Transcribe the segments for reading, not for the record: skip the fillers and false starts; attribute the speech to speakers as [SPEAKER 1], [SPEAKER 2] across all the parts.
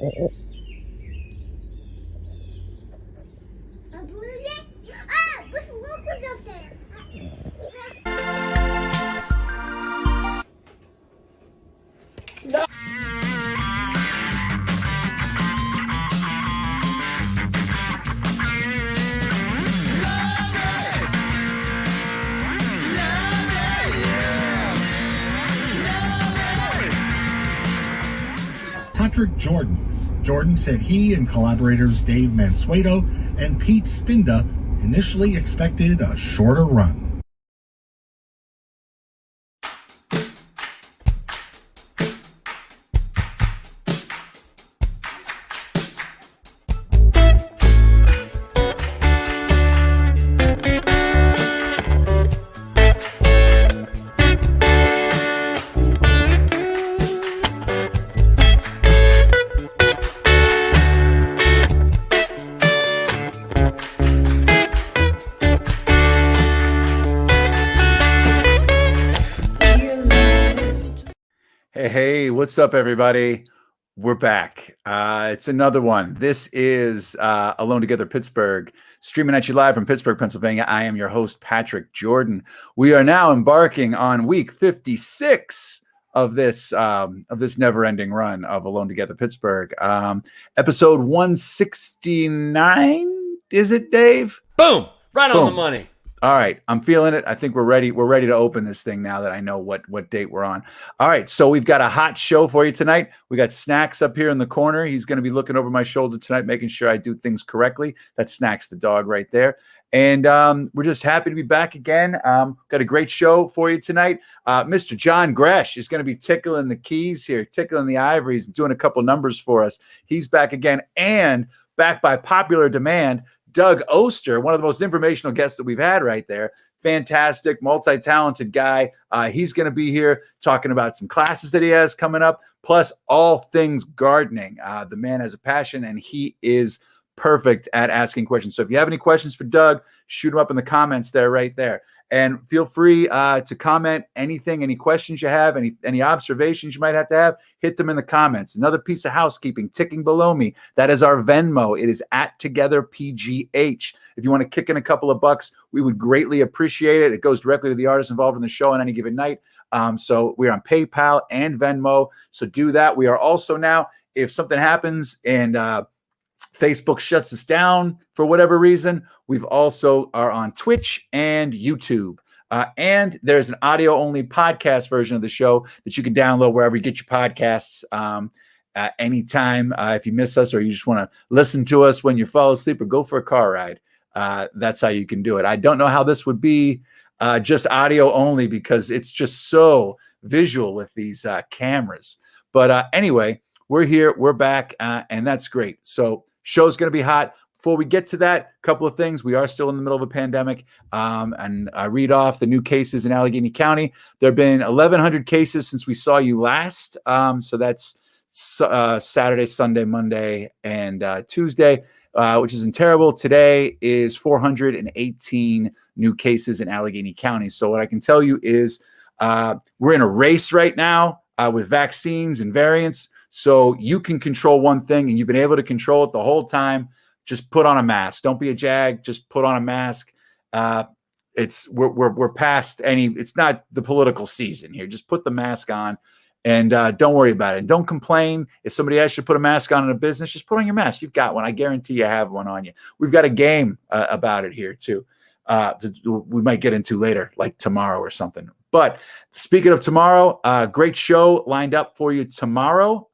[SPEAKER 1] A blue jay? Ah, look what's up there.
[SPEAKER 2] No.
[SPEAKER 3] Patrick Jordan. Jordan said he and collaborators Dave Mansueto and Pete Spinda initially expected a shorter run.
[SPEAKER 4] Hey, what's up, everybody? We're back. It's another one. This is Alone Together Pittsburgh, streaming at you live from Pittsburgh, Pennsylvania. I am your host, Patrick Jordan. We are now embarking on week 56 of this never-ending run of Alone Together Pittsburgh. Episode 169, is it, Dave?
[SPEAKER 2] Boom! Right
[SPEAKER 4] Boom.
[SPEAKER 2] on the money.
[SPEAKER 4] All right, I'm feeling it. I think we're ready. We're ready to open this thing now that I know what date we're on. All right, so we've got a hot show for you tonight. We got Snacks up here in the corner. He's going to be looking over my shoulder tonight, making sure I do things correctly. That's Snacks the dog right there. And we're just happy to be back again. Got a great show for you tonight. Mr. John Gresh is going to be tickling the keys here, tickling the ivories, and doing a couple numbers for us. He's back again, and back by popular demand, Doug Oster, one of the most informational guests that we've had right there. Fantastic, multi-talented guy. He's going to be here talking about some classes that he has coming up, plus all things gardening. The man has a passion, and he is perfect at asking questions. So if you have any questions for Doug, shoot them up in the comments there, right there. And feel free to comment anything, any questions you have, any observations you might have to have, hit them in the comments. Another piece of housekeeping ticking below me. That is our Venmo. It is @TogetherPGH. If you want to kick in a couple of bucks, we would greatly appreciate it. It goes directly to the artists involved in the show on any given night. So we're on PayPal and Venmo. So do that. We are also now, if something happens and Facebook shuts us down for whatever reason, we've also are on Twitch and YouTube. And there's an audio-only podcast version of the show that you can download wherever you get your podcasts anytime. If you miss us or you just want to listen to us when you fall asleep or go for a car ride, that's how you can do it. I don't know how this would be just audio only because it's just so visual with these cameras. But anyway, we're here, we're back, and that's great. So show's going to be hot. Before we get to that, a couple of things. We are still in the middle of a pandemic, and I read off the new cases in Allegheny County. There have been 1,100 cases since we saw you last. So that's Saturday, Sunday, Monday, and Tuesday, which isn't terrible. Today is 418 new cases in Allegheny County. So what I can tell you is we're in a race right now with vaccines and variants. So you can control one thing, and you've been able to control it the whole time. Just put on a mask. Don't be a jag. Just put on a mask. We're past any. It's not the political season here. Just put the mask on, and don't worry about it. And don't complain if somebody asks you to put a mask on in a business. Just put on your mask. You've got one. I guarantee you have one on you. We've got a game about it here too. We might get into later, like tomorrow or something. But speaking of tomorrow, great show lined up for you tomorrow.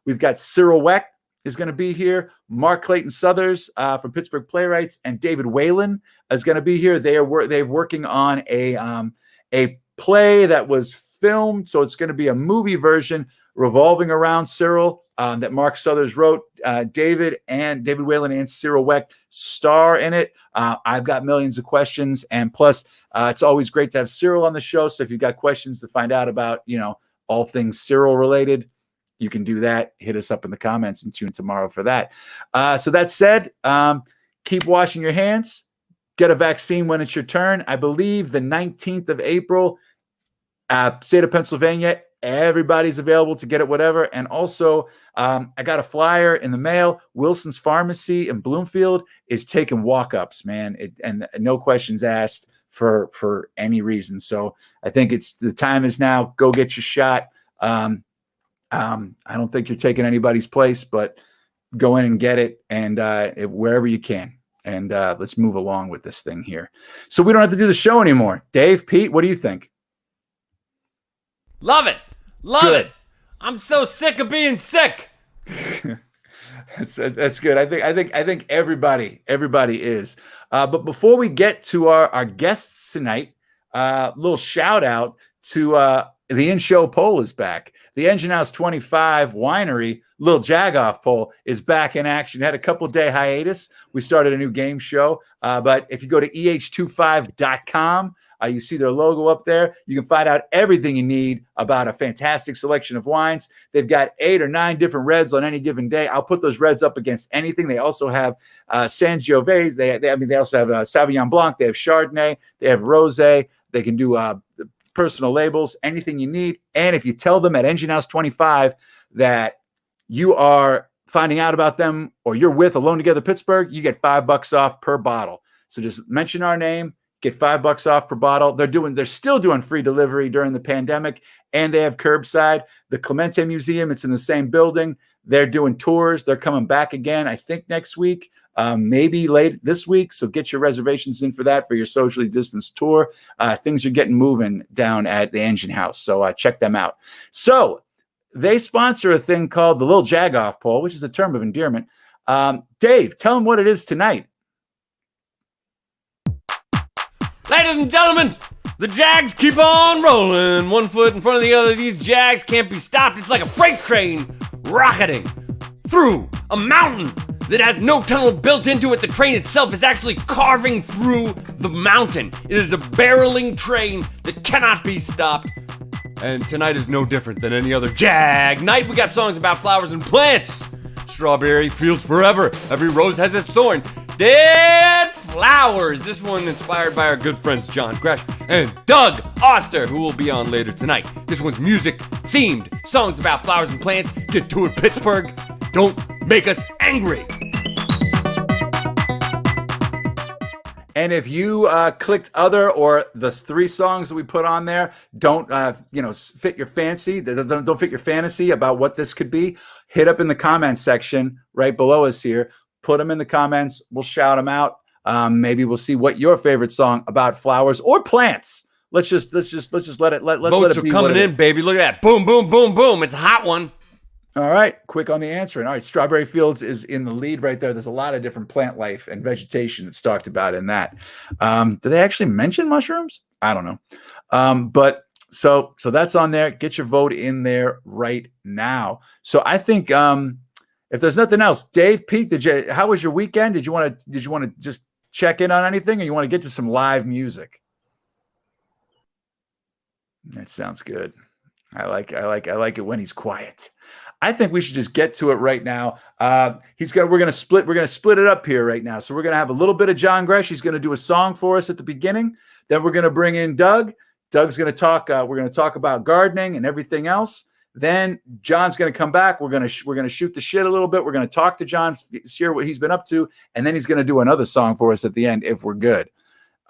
[SPEAKER 4] We've got Cyril Weck is going to be here. Mark Clayton Southers from Pittsburgh Playwrights and David Whalen is going to be here. They're working on a play that was filmed, so it's going to be a movie version revolving around Cyril that Mark Southers wrote. David Whalen and Cyril Weck star in it. I've got millions of questions, and plus it's always great to have Cyril on the show. So if you've got questions to find out about, all things Cyril related, you can do that. Hit us up in the comments and tune tomorrow for that. So that said, keep washing your hands. Get a vaccine when it's your turn. I believe the 19th of April, state of Pennsylvania, Everybody's available to get it, whatever. And also, I got a flyer in the mail. Wilson's Pharmacy in Bloomfield is taking walk-ups, man, and no questions asked for any reason. So I think the time is now. Go get your shot. I don't think you're taking anybody's place, but go in and get it, and wherever you can. And let's move along with this thing here. So we don't have to do the show anymore. Dave, Pete, what do you think?
[SPEAKER 2] Love it. Love
[SPEAKER 4] Good.
[SPEAKER 2] it. I'm so sick of being sick.
[SPEAKER 4] That's good. I think everybody is. But before we get to our guests tonight, little shout out to the in-show poll is back. The Engine House 25 winery, Little Jagoff poll, is back in action. Had a couple-day hiatus. We started a new game show. But if you go to eh25.com, you see their logo up there. You can find out everything you need about a fantastic selection of wines. They've got 8 or 9 different reds on any given day. I'll put those reds up against anything. They also have Sangiovese. They also have Sauvignon Blanc. They have Chardonnay. They have Rosé. They can do personal labels, anything you need. And if you tell them at Engine House 25 that you are finding out about them or you're with Alone Together Pittsburgh, you get $5 off per bottle. So just mention our name, get $5 off per bottle. They're still doing free delivery during the pandemic, and they have curbside. The Clemente Museum, it's in the same building. They're doing tours. They're coming back again, I think next week, maybe late this week. So get your reservations in for that, for your socially distanced tour. Things are getting moving down at the Engine House. So check them out. So they sponsor a thing called the Little Jagoff poll, which is a term of endearment. Dave, tell them what it is tonight.
[SPEAKER 2] Ladies and gentlemen, the Jags keep on rolling. One foot in front of the other. These Jags can't be stopped. It's like a freight train rocketing through a mountain that has no tunnel built into it. The train itself is actually carving through the mountain. It is a barreling train that cannot be stopped. And tonight is no different than any other Jag night. We got songs about flowers and plants. Strawberry fields forever. Every rose has its thorn. Dead flowers. This one inspired by our good friends John Gresh and Doug Oster, who will be on later tonight. This one's music themed. Songs about flowers and plants. Get to it, Pittsburgh. Don't make us angry.
[SPEAKER 4] And if you clicked other or the 3 songs that we put on there don't fit your fancy, don't fit your fantasy about what this could be, hit up in the comments section right below us here. Put them in the comments. We'll shout them out. Maybe we'll see what your favorite song about flowers or plants. Let's just let it
[SPEAKER 2] Votes
[SPEAKER 4] let it
[SPEAKER 2] are
[SPEAKER 4] be
[SPEAKER 2] coming
[SPEAKER 4] what it
[SPEAKER 2] in,
[SPEAKER 4] is.
[SPEAKER 2] baby. Look at that. Boom, boom, boom, boom. It's a hot one.
[SPEAKER 4] All right, quick on the answering. All right, Strawberry Fields is in the lead right there. There's a lot of different plant life and vegetation that's talked about in that. Do they actually mention mushrooms? I don't know. But so that's on there. Get your vote in there right now. So I think if there's nothing else, Dave, Pete, how was your weekend? Did you want to just check in on anything, or you want to get to some live music? That sounds good. I like it when he's quiet. I think we should just get to it right now. We're gonna split it up here right now. So we're gonna have a little bit of John Gresh. He's gonna do a song for us at the beginning. Then we're gonna bring in Doug. Doug's gonna talk. We're gonna talk about gardening and everything else. Then John's gonna come back. We're gonna shoot the shit a little bit. We're gonna talk to John, hear what he's been up to, and then he's gonna do another song for us at the end if we're good.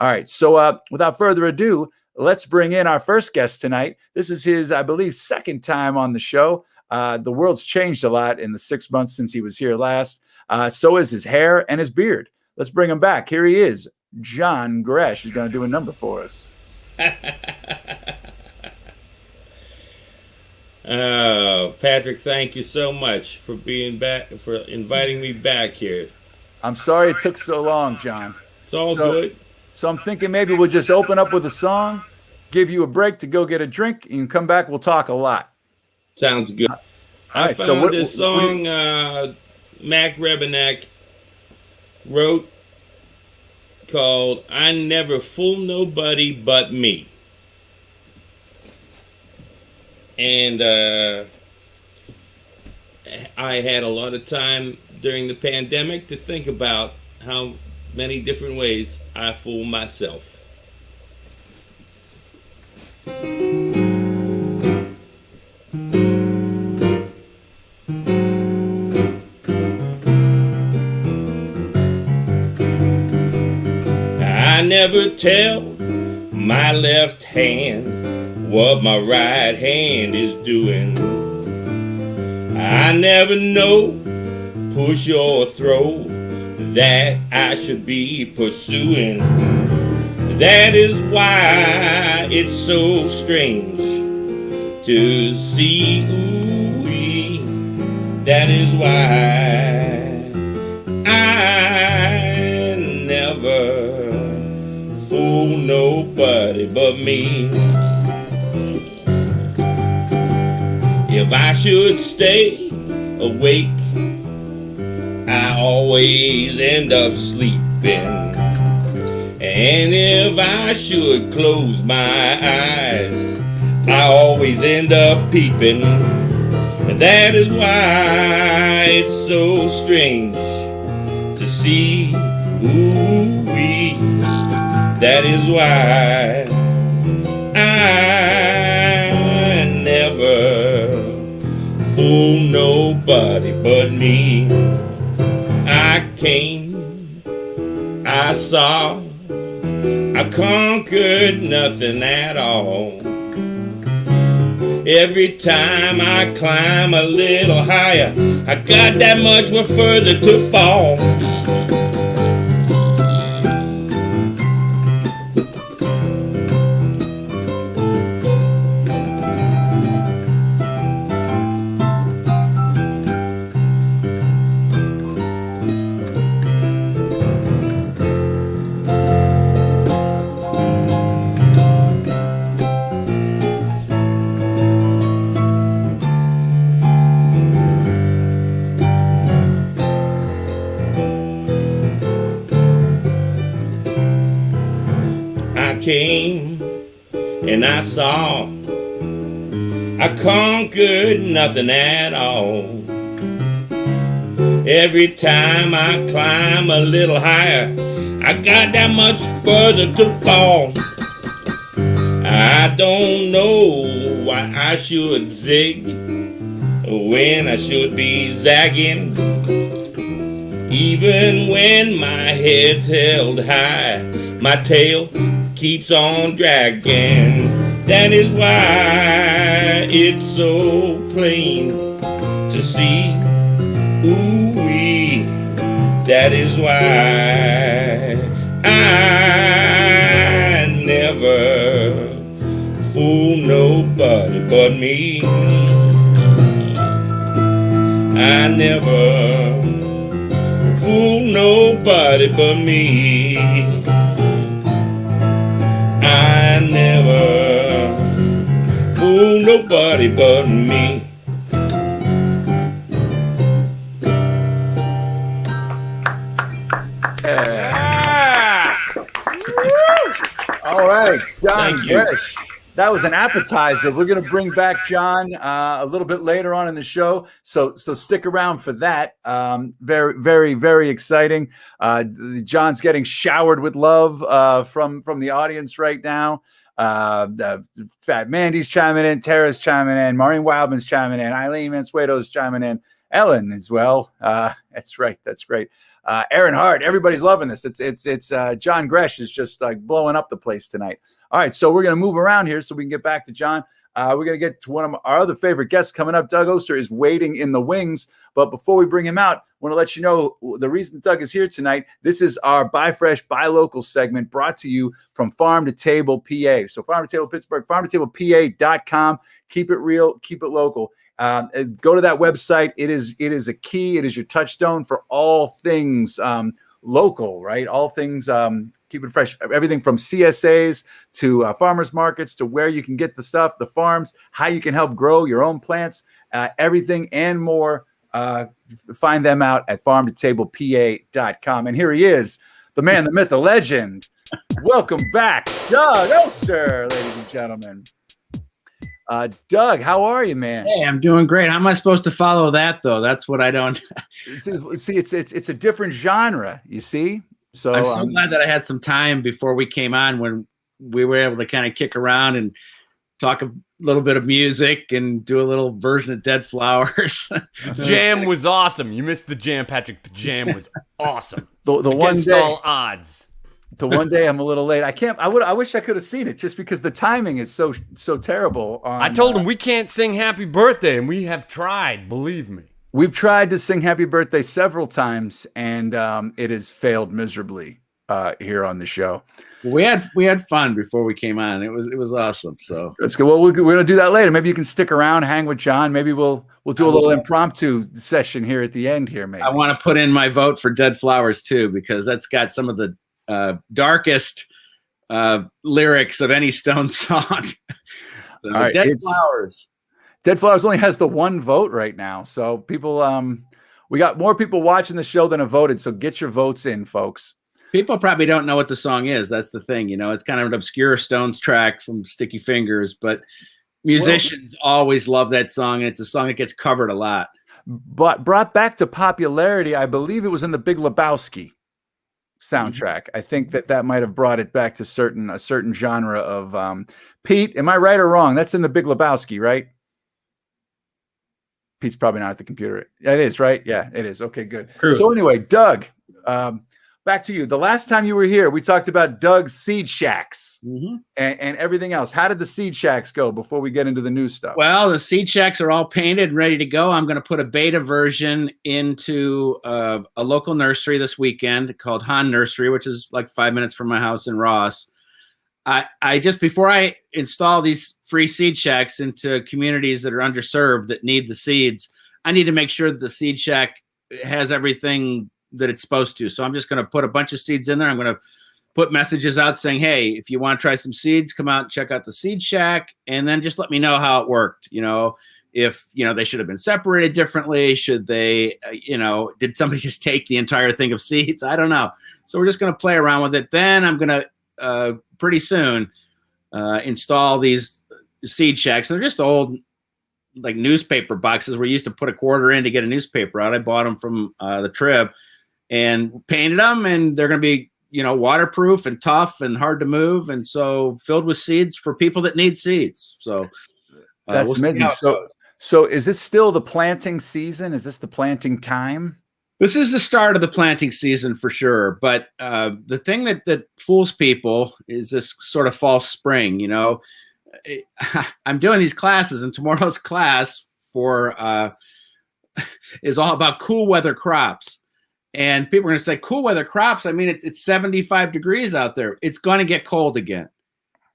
[SPEAKER 4] All right. So without further ado, let's bring in our first guest tonight. This is his, I believe, second time on the show. The world's changed a lot in the 6 months since he was here last. So is his hair and his beard. Let's bring him back. Here he is, John Gresh. He's going to do a number for us.
[SPEAKER 5] Oh, Patrick, thank you so much for being back, for inviting me back here.
[SPEAKER 4] I'm sorry it took so long, John.
[SPEAKER 5] It's all good.
[SPEAKER 4] So I'm thinking maybe we'll just open up with a song, give you a break to go get a drink, and come back. We'll talk a lot.
[SPEAKER 5] Sounds good. I found this song Mac Rebenak wrote called I Never Fool Nobody But Me. And I had a lot of time during the pandemic to think about how many different ways I fool myself. never tell my left hand what my right hand is doing. I never know, push or throw, that I should be pursuing. That is why it's so strange to see, ooh-wee. That is why I never fool nobody but me. If I should stay awake, I always end up sleeping. And if I should close my eyes, I always end up peeping. And that is why it's so strange to see, ooh-wee. That is why I never fool nobody but me. I came, I saw, I conquered nothing at all. Every time I climb a little higher, I got that much more further to fall. Came and I saw, I conquered nothing at all. Every time I climb a little higher, I got that much further to fall. I don't know why I should zig when I should be zagging. Even when my head's held high, my tail keeps on dragging. That is why it's so plain to see, ooh-wee. That is why I never fool nobody but me. I never fool nobody but me. I never fool nobody but me.
[SPEAKER 2] Yeah.
[SPEAKER 4] All right, John
[SPEAKER 5] Thank you.
[SPEAKER 4] Gresh. That was an appetizer. We're going to bring back John a little bit later on in the show, so stick around for that. Very, very, very exciting. John's getting showered with love from the audience right now. Fat Mandy's chiming in, Tara's chiming in, Maureen Wildman's chiming in, Eileen Mansueto's chiming in, Ellen as well. That's right. That's great. Aaron Hart. Everybody's loving this. It's John Gresh is just like blowing up the place tonight. All right, so we're going to move around here so we can get back to John. We're going to get to one of our other favorite guests coming up. Doug Oster is waiting in the wings. But before we bring him out, I want to let you know the reason Doug is here tonight. This is our Buy Fresh, Buy Local segment brought to you from Farm to Table, PA. So Farm to Table Pittsburgh, farmtotablepa.com. Keep it real, keep it local. Go to that website. It is a key. It is your touchstone for all things local, right? All things keep it fresh. Everything from CSAs to farmers markets to where you can get the stuff, the farms, how you can help grow your own plants, everything and more. Find them out at farmtotablepa.com. And here he is, the man, the myth, the legend. Welcome back, Doug Oster, ladies and gentlemen. Doug, how are you, man?
[SPEAKER 6] Hey, I'm doing great. How am I supposed to follow that, though? That's what I don't.
[SPEAKER 4] See, it's a different genre, you see? So
[SPEAKER 6] I'm so glad that I had some time before we came on when we were able to kind of kick around and talk a little bit of music and do a little version of Dead Flowers.
[SPEAKER 2] Jam was awesome. You missed the jam, Patrick. The jam was awesome.
[SPEAKER 4] the one
[SPEAKER 2] Against
[SPEAKER 4] day,
[SPEAKER 2] all odds.
[SPEAKER 4] The one day I'm a little late. I wish I could have seen it just because the timing is so terrible.
[SPEAKER 2] I told him we can't sing happy birthday, and we have tried, believe me.
[SPEAKER 4] We've tried to sing happy birthday several times, and it has failed miserably here on the show.
[SPEAKER 6] We had fun before we came on. It was awesome. So
[SPEAKER 4] that's good. Well, we're going to do that later. Maybe you can stick around, hang with John. Maybe we'll do a little impromptu session here at the end here. Maybe
[SPEAKER 6] I want to put in my vote for Dead Flowers too, because that's got some of the darkest lyrics of any Stone song. So,
[SPEAKER 4] all right,
[SPEAKER 6] Dead Flowers.
[SPEAKER 4] Dead Flowers only has the one vote right now. So people, we got more people watching the show than have voted. So get your votes in, folks.
[SPEAKER 6] People probably don't know what the song is. That's the thing. It's kind of an obscure Stones track from Sticky Fingers, but musicians always love that song. And it's a song that gets covered a lot. But
[SPEAKER 4] brought back to popularity, I believe it was in the Big Lebowski soundtrack. I think that might have brought it back to a certain genre of Pete. Am I right or wrong? That's in the Big Lebowski, right? Pete's probably not at the computer. It is, right? Yeah, it is. Okay, good. True. So anyway, Doug, back to you. The last time you were here, we talked about Doug's seed shacks and everything else. How did the seed shacks go before we get into the new stuff?
[SPEAKER 6] Well, the seed shacks are all painted and ready to go. I'm going to put a beta version into a local nursery this weekend called Han Nursery, which is like 5 minutes from my house in Ross. I just, before I install these free seed shacks into communities that are underserved that need the seeds, I need to make sure that the seed shack has everything that it's supposed to. So I'm just going to put a bunch of seeds in there. I'm going to put messages out saying, hey, if you want to try some seeds, come out and check out the seed shack. And then just let me know how it worked. If, they should have been separated differently. Should they, did somebody just take the entire thing of seeds? I don't know. So we're just going to play around with it. Then I'm going to, pretty soon, install these seed shacks. They're just old, like newspaper boxes where you used to put a quarter in to get a newspaper out. I bought them from the Trib and painted them, and they're going to be, waterproof and tough and hard to move. And so filled with seeds for people that need seeds. So
[SPEAKER 4] that's amazing. So is this still the planting season? Is this the planting time?
[SPEAKER 6] This is the start of the planting season for sure. But the thing that fools people is this sort of false spring. I'm doing these classes, and tomorrow's class is all about cool weather crops. And people are going to say, cool weather crops? I mean, it's 75 degrees out there. It's going to get cold again.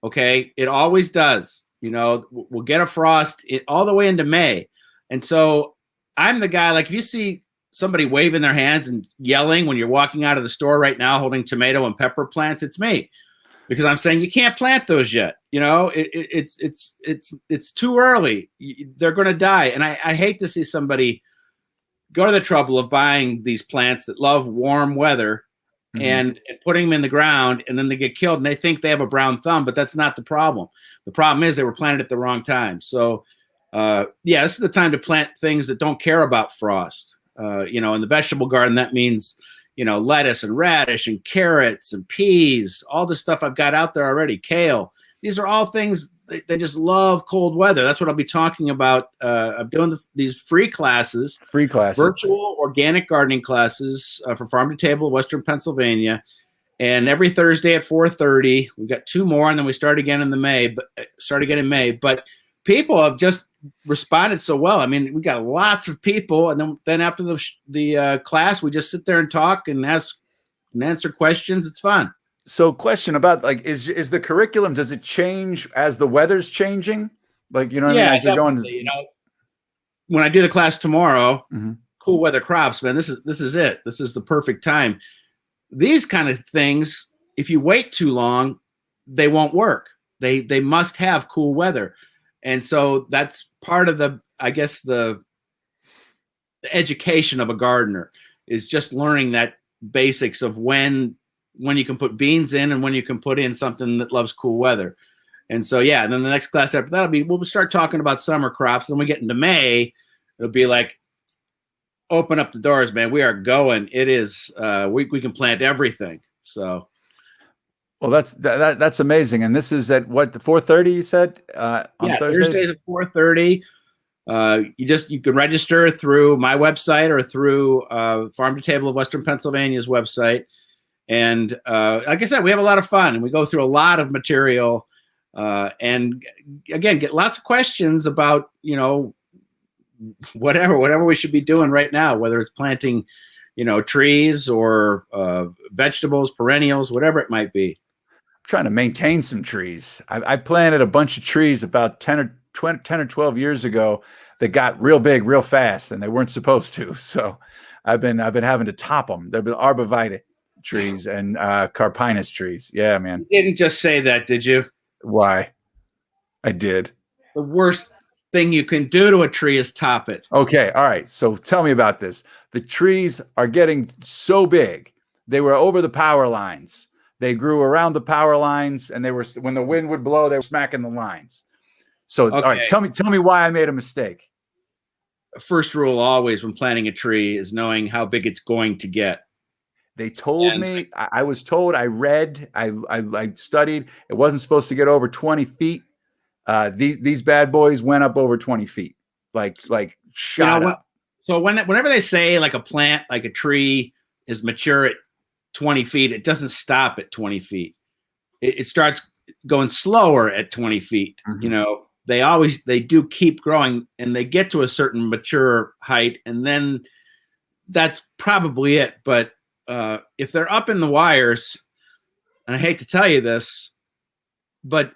[SPEAKER 6] Okay? It always does. We'll get a frost all the way into May. And so I'm the guy, like if you see somebody waving their hands and yelling when you're walking out of the store right now holding tomato and pepper plants, it's me. Because I'm saying you can't plant those yet. It's too early. They're going to die. And I hate to see somebody go to the trouble of buying these plants that love warm weather and putting them in the ground, and then they get killed and they think they have a brown thumb, but that's not the problem. The problem is they were planted at the wrong time. So this is the time to plant things that don't care about frost. In the vegetable garden, that means, lettuce and radish and carrots and peas, all the stuff I've got out there already, kale. These are all things they just love cold weather. That's what I'll be talking about. I'm doing these free classes, virtual organic gardening classes for Farm to Table, Western Pennsylvania. And every Thursday at 4:30, we've got 2 more, and then we start again in May. But people have just responded so well. I mean, we got lots of people, and then after the class, we just sit there and talk and ask and answer questions. It's fun.
[SPEAKER 4] So, question about is the curriculum, does it change as the weather's changing? What I mean? As you're going,
[SPEAKER 6] when I do the class tomorrow, cool weather crops, man, this is it. This is the perfect time. These kind of things, if you wait too long, they won't work. They must have cool weather. And so that's part of the education of a gardener is just learning that basics of when you can put beans in and when you can put in something that loves cool weather. And so, and then the next class after that we'll start talking about summer crops. Then we get into May, it'll be like, open up the doors, man. We are going. It is, we can plant everything. So.
[SPEAKER 4] Well, that's amazing. And this is at what, the 4:30 you said? On
[SPEAKER 6] Thursdays at 4:30. You can register through my website or through Farm to Table of Western Pennsylvania's website. And like I said, we have a lot of fun, and we go through a lot of material, and again, get lots of questions about, you know, whatever we should be doing right now, whether it's planting, you know, trees or vegetables, perennials, whatever it might be.
[SPEAKER 4] I'm trying to maintain some trees. I planted a bunch of trees about 10 or 12 years ago that got real big real fast, and they weren't supposed to. So I've been having to top them. They've been arborvitae trees and carpinus trees. Yeah, man.
[SPEAKER 6] You didn't just say that, did you?
[SPEAKER 4] Why? I did.
[SPEAKER 6] The worst thing you can do to a tree is top it.
[SPEAKER 4] Okay. All right. So tell me about this. The trees are getting so big. They were over the power lines. They grew around the power lines, and they were, when the wind would blow, they were smacking the lines. So,
[SPEAKER 6] Okay.
[SPEAKER 4] all right, tell me why I made a mistake.
[SPEAKER 6] First rule always when planting a tree is knowing how big it's going to get.
[SPEAKER 4] They told me, I was told, I read, I studied, it wasn't supposed to get over 20 feet. These bad boys went up over 20 feet, like shot up.
[SPEAKER 6] So whenever they say like a plant, like a tree is mature at 20 feet, it doesn't stop at 20 feet. It starts going slower at 20 feet.
[SPEAKER 4] Mm-hmm.
[SPEAKER 6] You know, they do keep growing, and they get to a certain mature height, and then that's probably it. But if they're up in the wires, and I hate to tell you this, but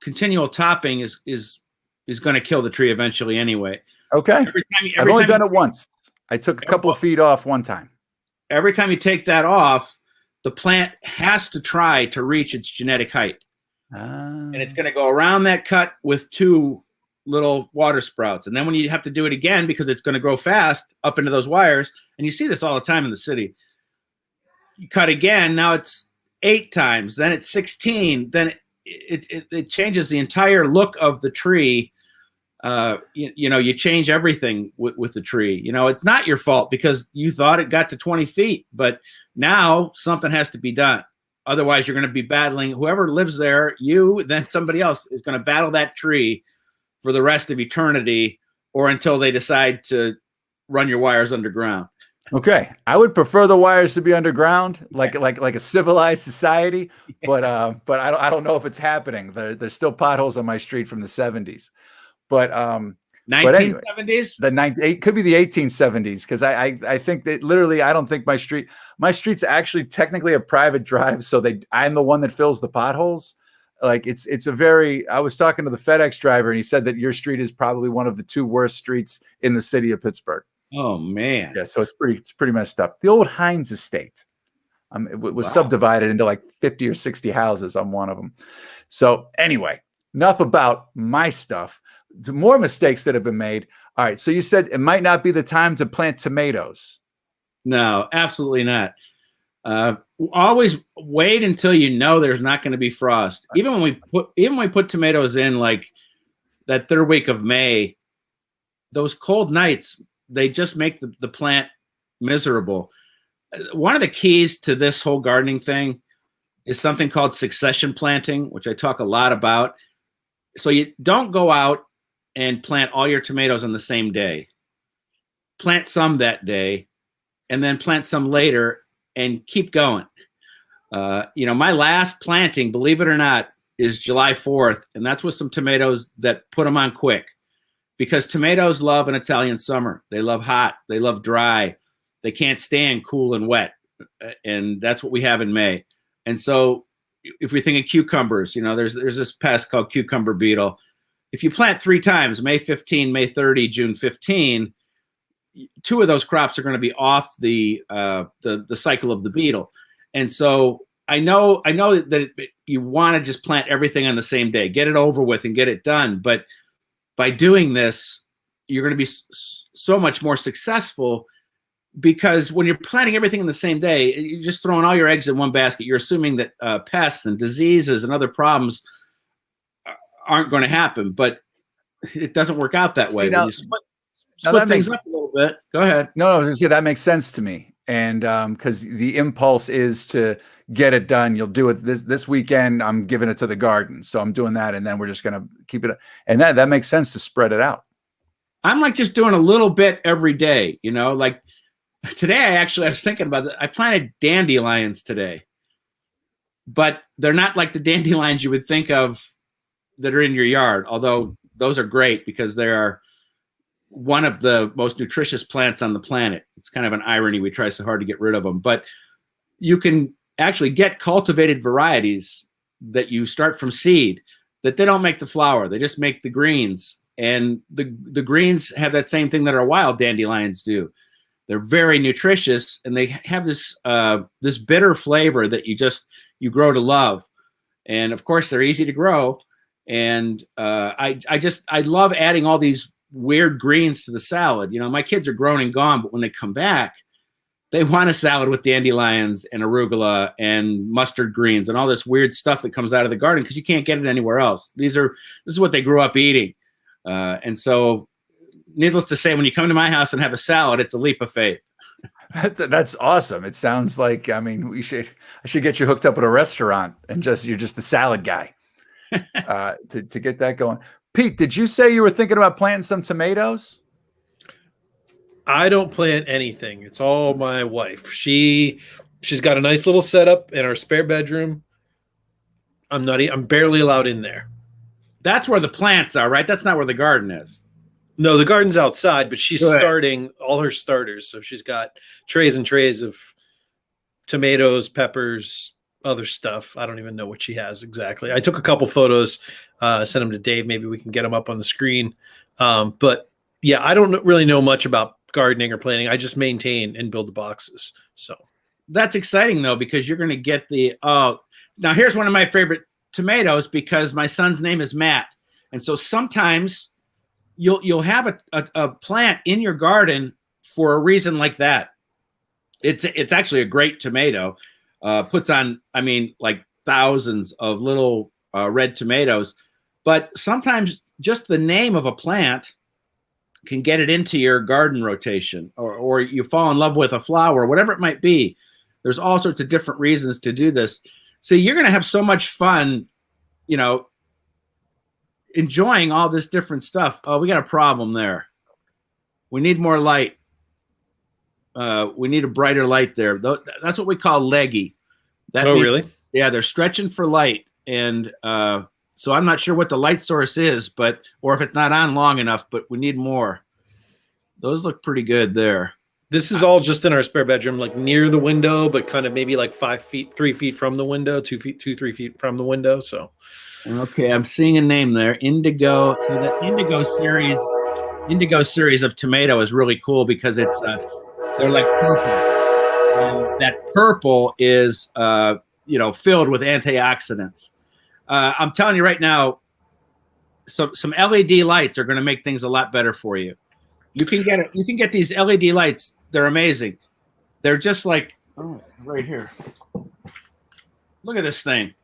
[SPEAKER 6] continual topping is going to kill the tree eventually anyway.
[SPEAKER 4] Okay. I've only done it once. I took a couple of feet off one time.
[SPEAKER 6] Every time you take that off, the plant has to try to reach its genetic height. And it's going to go around that cut with 2 little water sprouts. And then when you have to do it again, because it's going to grow fast up into those wires, and you see this all the time in the city, you cut again, now it's 8 times, then it's 16, then it changes the entire look of the tree. You know, you change everything with the tree. You know, it's not your fault because you thought it got to 20 feet, but now something has to be done. Otherwise, you're going to be battling whoever lives there, you, then somebody else is going to battle that tree for the rest of eternity, or until they decide to run your wires underground.
[SPEAKER 4] Okay, I would prefer the wires to be underground, like a civilized society. But I don't know if it's happening. There's still potholes on my street from the 70s. But
[SPEAKER 6] 1970s,
[SPEAKER 4] it could be the 1870s, because I think that literally I don't think my street's actually technically a private drive, so I'm the one that fills the potholes. Like it's a very. I was talking to the FedEx driver, and he said that your street is probably one of the 2 worst streets in the city of Pittsburgh.
[SPEAKER 6] Oh man,
[SPEAKER 4] yeah. So it's pretty messed up. The old Heinz estate, it was subdivided into like 50 or 60 houses. I'm one of them. So anyway, enough about my stuff. More mistakes that have been made. All right. So you said it might not be the time to plant tomatoes.
[SPEAKER 6] No, absolutely not. Always wait until you know there's not going to be frost. Even when we put tomatoes in like that 3rd week of May, those cold nights, they just make the plant miserable. One of the keys to this whole gardening thing is something called succession planting, which I talk a lot about. So you don't go out and plant all your tomatoes on the same day. Plant some that day, and then plant some later, and keep going. You know, my last planting, believe it or not, is July 4th, and that's with some tomatoes that put them on quick, because tomatoes love an Italian summer. They love hot. They love dry. They can't stand cool and wet, and that's what we have in May. And so if we think of cucumbers, you know, there's this pest called cucumber beetle. If you plant 3 times, May 15, May 30, June 15, 2 of those crops are going to be off the cycle of the beetle. And so I know that you want to just plant everything on the same day, get it over with and get it done. But by doing this, you're going to be so much more successful, because when you're planting everything in the same day, you're just throwing all your eggs in one basket. You're assuming that pests and diseases and other problems aren't going to happen, but it doesn't work out that way.
[SPEAKER 4] Now,
[SPEAKER 6] split things up a little bit. Go ahead.
[SPEAKER 4] No, I was going to say that makes sense to me. And because the impulse is to get it done. You'll do it this weekend. I'm giving it to the garden. So I'm doing that. And then we're just going to keep it. And that makes sense to spread it out.
[SPEAKER 6] I'm like just doing a little bit every day, you know, like today I was thinking about it. I planted dandelions today. but they're not like the dandelions you would think of that are in your yard, although those are great because they are one of the most nutritious plants on the planet. It's kind of an irony. We try so hard to get rid of them, but you can actually get cultivated varieties that you start from seed that they don't make the flower. They just make the greens, and the greens have that same thing that our wild dandelions do. They're very nutritious, and they have this this bitter flavor that you grow to love. And of course, they're easy to grow. And I love adding all these weird greens to the salad. You know, my kids are grown and gone, but when they come back, they want a salad with dandelions and arugula and mustard greens and all this weird stuff that comes out of the garden because you can't get it anywhere else. This is what they grew up eating. And so needless to say, when you come to my house and have a salad, it's a leap of faith.
[SPEAKER 4] That's awesome. It sounds like, I mean, I should get you hooked up at a restaurant and you're just the salad guy to get that going. Pete, did you say you were thinking about planting some tomatoes?
[SPEAKER 7] I don't plant anything. It's all my wife. She's got a nice little setup in our spare bedroom. I'm barely allowed in there.
[SPEAKER 6] That's where the plants are, right? That's not where the garden is.
[SPEAKER 7] No, the garden's outside, but she's starting all her starters. So she's got trays and trays of tomatoes, peppers, other stuff. I don't even know what she has exactly. I took a couple photos, sent them to Dave. Maybe we can get them up on the screen. But yeah, I don't really know much about gardening or planting. I just maintain and build the boxes. So
[SPEAKER 6] that's exciting though, because you're going to get now here's one of my favorite tomatoes because my son's name is Matt. And so sometimes you'll have a plant in your garden for a reason like that. It's actually a great tomato. Puts on, I mean, like thousands of little red tomatoes, but sometimes just the name of a plant can get it into your garden rotation, or you fall in love with a flower, whatever it might be. There's all sorts of different reasons to do this. So you're going to have so much fun, you know, enjoying all this different stuff. Oh, we got a problem there. We need more light. We need a brighter light there. That's what we call leggy.
[SPEAKER 7] Really?
[SPEAKER 6] Yeah, they're stretching for light. And so I'm not sure what the light source is, or if it's not on long enough, but we need more. Those look pretty good there.
[SPEAKER 7] This is all just in our spare bedroom, like near the window, but kind of maybe like 3 feet from the window, 3 feet from the window. So,
[SPEAKER 6] okay, I'm seeing a name there, Indigo. So the Indigo series of tomato is really cool because it's they're like purple, and that purple is filled with antioxidants. I'm telling you right now, some LED lights are going to make things a lot better for you. You can get these LED lights. They're amazing. They're just like right here. Look at this thing.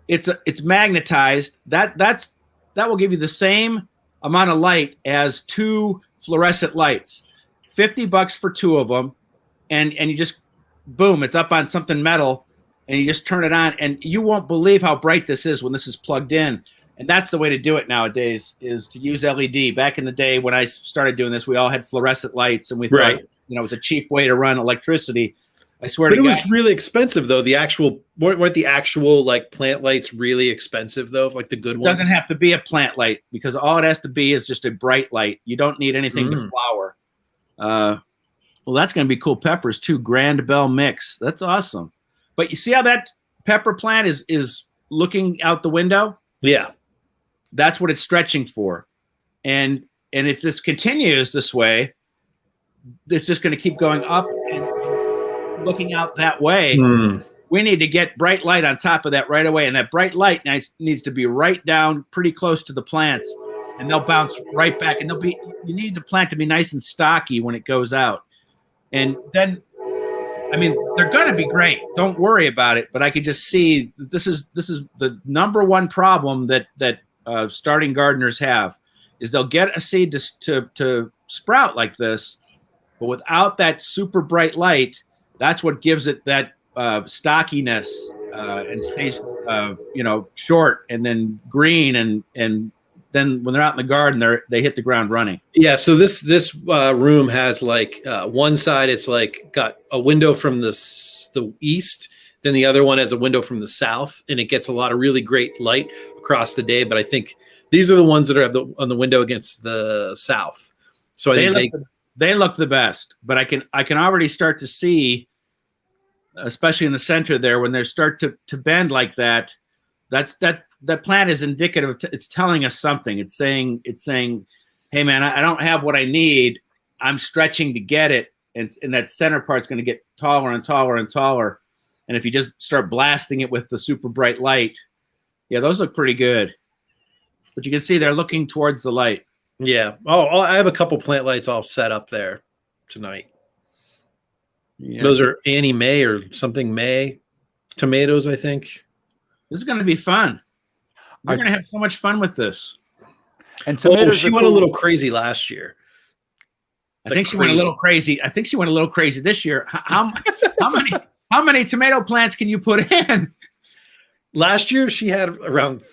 [SPEAKER 6] It's magnetized. That will give you the same amount of light as 2 fluorescent lights. $50 for 2 of them, and you just boom, it's up on something metal, and you just turn it on, and you won't believe how bright this is when this is plugged in. And that's the way to do it nowadays, is to use LED. Back in the day when I started doing this, we all had fluorescent lights, and we thought, it was a cheap way to run electricity. I swear to God.
[SPEAKER 7] But it was really expensive, though. Weren't the actual like plant lights really expensive, though? Like the good ones?
[SPEAKER 6] It doesn't have to be a plant light, because all it has to be is just a bright light. You don't need anything to flower. Well, that's going to be cool. Peppers too. Grand Bell mix. That's awesome. But you see how that pepper plant is looking out the window?
[SPEAKER 7] Yeah.
[SPEAKER 6] That's what it's stretching for. And if this continues this way, it's just going to keep going up and looking out that way. We need to get bright light on top of that right away. And that bright light needs to be right down pretty close to the plants, and they'll bounce right back. And you need the plant to be nice and stocky when it goes out. And then, I mean, they're going to be great. Don't worry about it. But I could just see this is the number one problem that starting gardeners have, is they'll get a seed to sprout like this, but without that super bright light, that's what gives it that stockiness and stays short and then green, and then when they're out in the garden, they hit the ground running.
[SPEAKER 7] Yeah. So this room has like one side, it's like got a window from the east, Then the other one has a window from the south, and it gets a lot of really great light across the day. But I think these are the ones that are on the window against the south. So
[SPEAKER 6] they look the best. But I can already start to see, especially in the center there, when they start to bend like that. That plant is indicative. It's telling us something. It's saying, hey man, I don't have what I need. I'm stretching to get it, and that center part's going to get taller and taller and taller. And if you just start blasting it with the super bright light, yeah, those look pretty good. But you can see they're looking towards the light.
[SPEAKER 7] Yeah. Oh, I have a couple plant lights all set up there tonight. Yeah. Those are Annie Mae or something May tomatoes, I think.
[SPEAKER 6] This is going to be fun. We're going to have so much fun with this.
[SPEAKER 4] And tomatoes,
[SPEAKER 7] she went a little crazy last year.
[SPEAKER 6] I think she went a little crazy. I think she went a little crazy this year. How many tomato plants can you put in?
[SPEAKER 7] Last year, she had around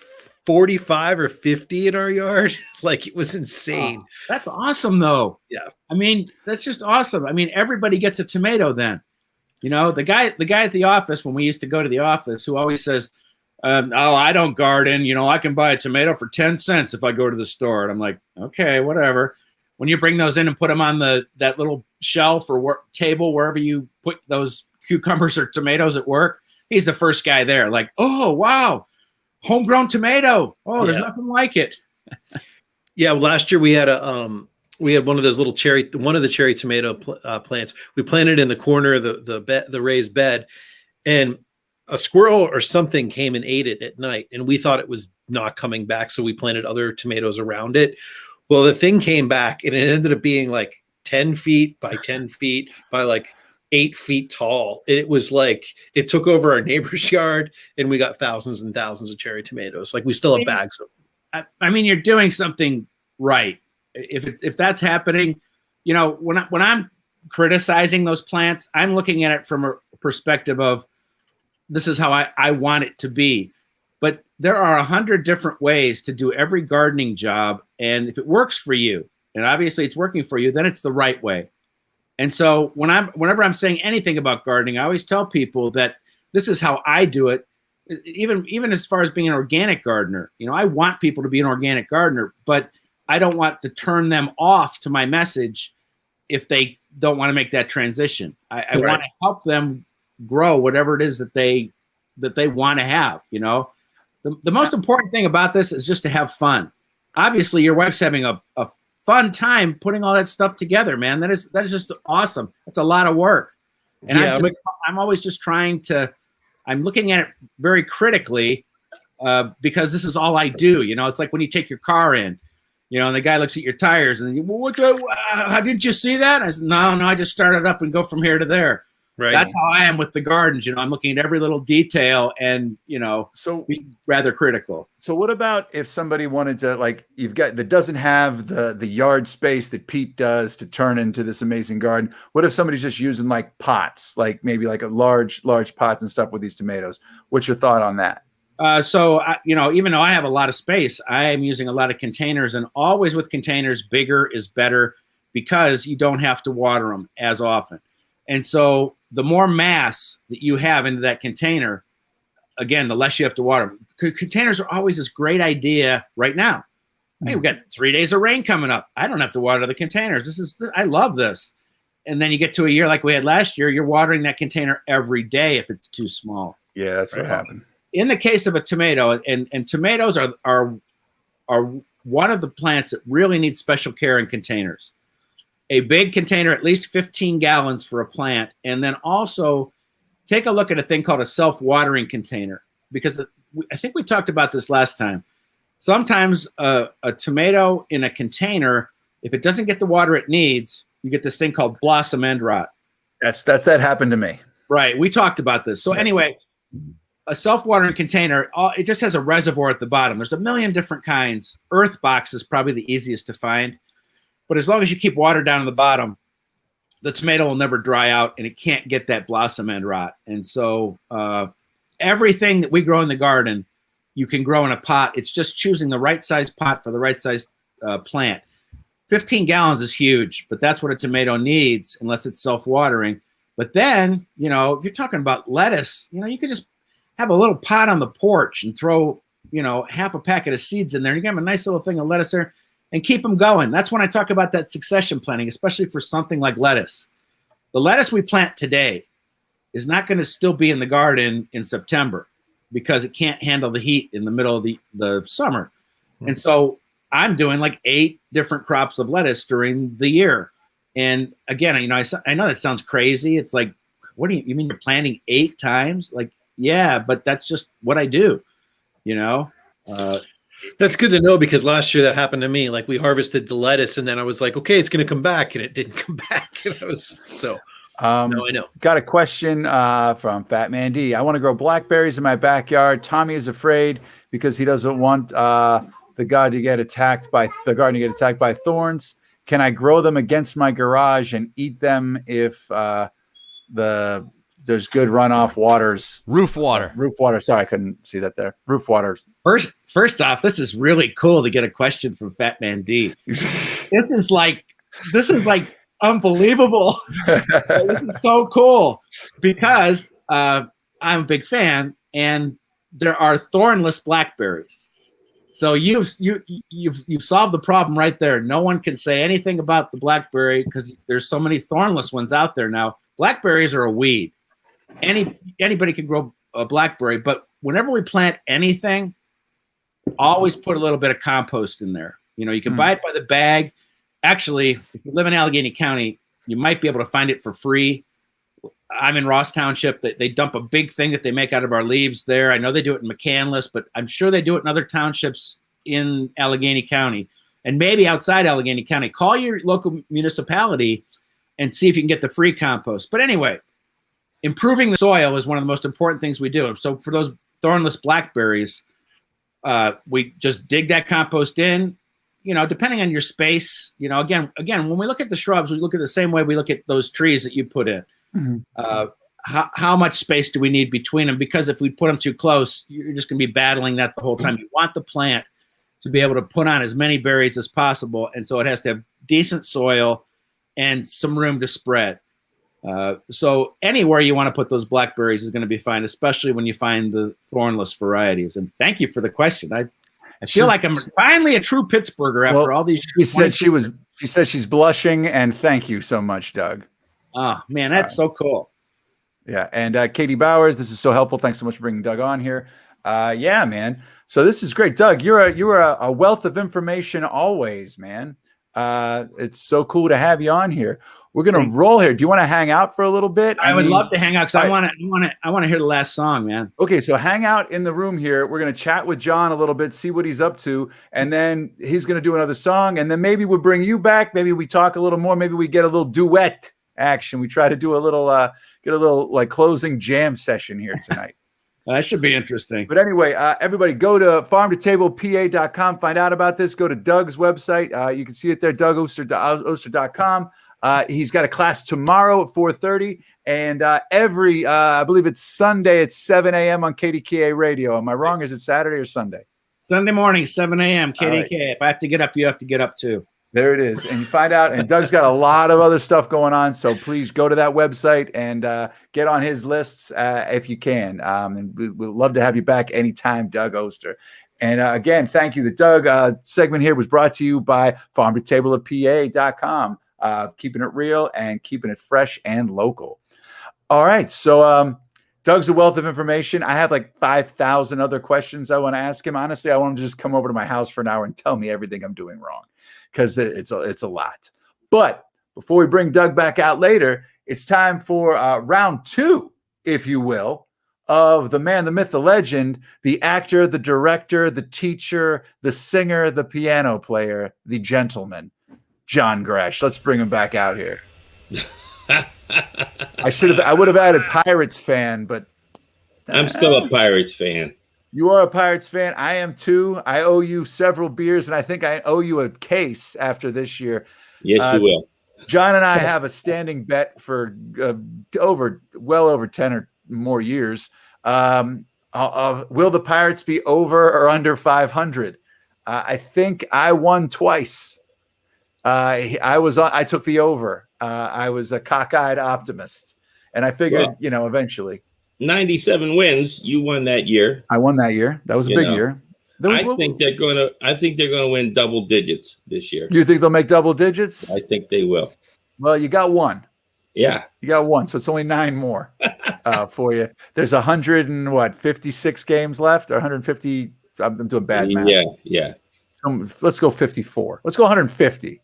[SPEAKER 7] 45 or 50 in our yard. Like, it was insane.
[SPEAKER 6] Oh, that's awesome, though.
[SPEAKER 7] Yeah.
[SPEAKER 6] I mean, that's just awesome. I mean, everybody gets a tomato then. You know, the guy at the office, when we used to go to the office, who always says, oh, I don't garden. You know, I can buy a tomato for 10 cents if I go to the store. And I'm like, okay, whatever. When you bring those in and put them on that little shelf or table, wherever you put those cucumbers or tomatoes at work, he's the first guy there. Like, oh, wow, homegrown tomato. Oh, there's nothing like it.
[SPEAKER 7] Yeah, last year we had one of those little cherry tomato plants. We planted in the corner of the raised bed, and a squirrel or something came and ate it at night, and we thought it was not coming back, so we planted other tomatoes around it. Well, the thing came back, and it ended up being like 10 feet by 10 feet by like 8 feet tall. It was like, it took over our neighbor's yard, and we got thousands and thousands of cherry tomatoes. Like, we still have bags of them.
[SPEAKER 6] I mean, you're doing something right. If that's happening, you know, when I'm criticizing those plants, I'm looking at it from a perspective of, this is how I want it to be. But there are 100 different ways to do every gardening job. And if it works for you, and obviously it's working for you, then it's the right way. And so whenever I'm saying anything about gardening, I always tell people that this is how I do it. Even as far as being an organic gardener, you know, I want people to be an organic gardener, but I don't want to turn them off to my message if they don't want to make that transition. I want to help them grow whatever it is that they want to have, you know. The most important thing about this is just to have fun. Obviously, your wife's having a fun time putting all that stuff together, man. That is just awesome. That's a lot of work. And yeah, I'm always just trying to, I'm looking at it very critically because this is all I do. You know, it's like when you take your car in, you know, and the guy looks at your tires and how didn't you see that? I said, no, I just start it up and go from here to there. Right. That's how I am with the gardens. You know, I'm looking at every little detail and, you know, so be rather critical.
[SPEAKER 4] So what about if somebody wanted to, like, that doesn't have the yard space that Pete does to turn into this amazing garden? What if somebody's just using like pots, like maybe like a large pots and stuff with these tomatoes? What's your thought on that?
[SPEAKER 6] You know, even though I have a lot of space, I am using a lot of containers, and always with containers, bigger is better because you don't have to water them as often. And so the more mass that you have into that container, again, the less you have to water. Containers are always this great idea right now. Hey, we've got 3 days of rain coming up. I don't have to water the containers. I love this. And then you get to a year like we had last year, you're watering that container every day if it's too small.
[SPEAKER 4] Yeah, that's what happened.
[SPEAKER 6] In the case of a tomato, and tomatoes are one of the plants that really needs special care in containers. A big container, at least 15 gallons for a plant. And then also take a look at a thing called a self-watering container, because I think we talked about this last time. Sometimes a tomato in a container, if it doesn't get the water it needs, you get this thing called blossom end rot.
[SPEAKER 4] That happened to me.
[SPEAKER 6] Right. We talked about this. So anyway, a self-watering container, it just has a reservoir at the bottom. There's a million different kinds. Earth box is probably the easiest to find. But as long as you keep water down in the bottom, the tomato will never dry out and it can't get that blossom end rot. And so everything that we grow in the garden, you can grow in a pot. It's just choosing the right size pot for the right size plant. 15 gallons is huge, but that's what a tomato needs unless it's self-watering. But then, you know, if you're talking about lettuce, you know, you could just have a little pot on the porch and throw, you know, half a packet of seeds in there. And you get a nice little thing of lettuce there and keep them going. That's when I talk about that succession planting, especially for something like lettuce. The lettuce we plant today is not going to still be in the garden in September because it can't handle the heat in the middle of the summer. And so I'm doing like 8 different crops of lettuce during the year. And again, you know, I know that sounds crazy. It's like, what do you mean you're planting 8 times? Like, yeah, but that's just what I do, you know?
[SPEAKER 7] That's good to know, because last year that happened to me. Like, we harvested the lettuce and then I was like, okay, it's going to come back, and it didn't come back. And I was no, I know.
[SPEAKER 4] Got a question from Fat Man D. I want to grow blackberries in my backyard. Tommy is afraid because he doesn't want the garden to get attacked by thorns. Can I grow them against my garage and eat them if there's good runoff waters?
[SPEAKER 2] Roof water.
[SPEAKER 4] Roof water. Sorry, I couldn't see that there. Roof waters.
[SPEAKER 6] First off, this is really cool to get a question from Fat Man D. This is like unbelievable. This is so cool because I'm a big fan, and there are thornless blackberries. So you've solved the problem right there. No one can say anything about the blackberry because there's so many thornless ones out there now. Blackberries are a weed. Anybody can grow a blackberry, but whenever we plant anything, always put a little bit of compost in there. You know, you can buy it by the bag. Actually, if you live in Allegheny County, you might be able to find it for free. I'm in Ross Township. They dump a big thing that they make out of our leaves there. I know they do it in McCandless, but I'm sure they do it in other townships in Allegheny County and maybe outside Allegheny County. Call your local municipality and see if you can get the free compost. But anyway, improving the soil is one of the most important things we do. So for those thornless blackberries, we just dig that compost in. You know, depending on your space, you know, again, when we look at the shrubs, we look at the same way we look at those trees that you put in. How much space do we need between them? Because if we put them too close, you're just going to be battling that the whole time. You want the plant to be able to put on as many berries as possible. And so it has to have decent soil and some room to spread. So anywhere you want to put those blackberries is going to be fine, especially when you find the thornless varieties. And thank you for the question. I feel like I'm finally a true Pittsburgher after all these.
[SPEAKER 4] She said she's blushing, and thank you so much, Doug.
[SPEAKER 6] Oh man, that's so cool.
[SPEAKER 4] Yeah, and Katie Bowers, this is so helpful. Thanks so much for bringing Doug on here. Yeah, man. So this is great, Doug. You're a wealth of information always, man. It's so cool to have you on here. We're gonna roll here. Do you want to hang out for a little bit?
[SPEAKER 6] I would love to hang out because I want to hear the last song, man.
[SPEAKER 4] Okay, so hang out in the room here. We're gonna chat with John a little bit, see what he's up to, and then he's gonna do another song, and then maybe we'll bring you back. Maybe we talk a little more. Maybe we get a little duet action. We try to do a little get a little like closing jam session here tonight.
[SPEAKER 6] That should be interesting.
[SPEAKER 4] But anyway, everybody go to farmtotablepa.com. Find out about this. Go to Doug's website. You can see it there, dougoster.com. He's got a class tomorrow at 4:30. And every, I believe it's Sunday at 7 a.m. on KDKA radio. Am I wrong? Is it Saturday or Sunday?
[SPEAKER 6] Sunday morning, 7 a.m. KDKA. Right. If I have to get up, you have to get up too.
[SPEAKER 4] There it is. And you find out, and Doug's got a lot of other stuff going on. So please go to that website and get on his lists if you can. And we'd love to have you back anytime, Doug Oster. And again, thank you. The Doug segment here was brought to you by FARMTOTABLEPA.com. Keeping it real and keeping it fresh and local. All right. So Doug's a wealth of information. I have like 5,000 other questions I want to ask him. Honestly, I want him to just come over to my house for an hour and tell me everything I'm doing wrong, because it's a lot. But before we bring Doug back out later, it's time for round 2, if you will, of the man, the myth, the legend, the actor, the director, the teacher, the singer, the piano player, the gentleman, John Gresh. Let's bring him back out here. I would have added Pirates fan, but
[SPEAKER 5] I'm still a Pirates fan.
[SPEAKER 4] You are a Pirates fan. I am too. I owe you several beers, and I think I owe you a case after this year.
[SPEAKER 5] Yes, you will.
[SPEAKER 4] John and I have a standing bet for well over 10 or more years. Will the Pirates be over or under 500? I think I won twice. I took the over. I was a cockeyed optimist. And I figured,
[SPEAKER 5] Well,
[SPEAKER 4] you know, eventually
[SPEAKER 5] 97 wins. You won that year.
[SPEAKER 4] I won that year. That was a
[SPEAKER 5] You
[SPEAKER 4] big
[SPEAKER 5] know,
[SPEAKER 4] year. There was,
[SPEAKER 5] I think they're gonna win double digits this year.
[SPEAKER 4] you think they'll make double digits?
[SPEAKER 5] I think they will.
[SPEAKER 4] Well, you got one.
[SPEAKER 5] Yeah.
[SPEAKER 4] You got one, so it's only 9 more for you. There's 56 games left, or 150. I'm doing bad math.
[SPEAKER 5] Yeah.
[SPEAKER 4] Let's go 54. Let's go 150.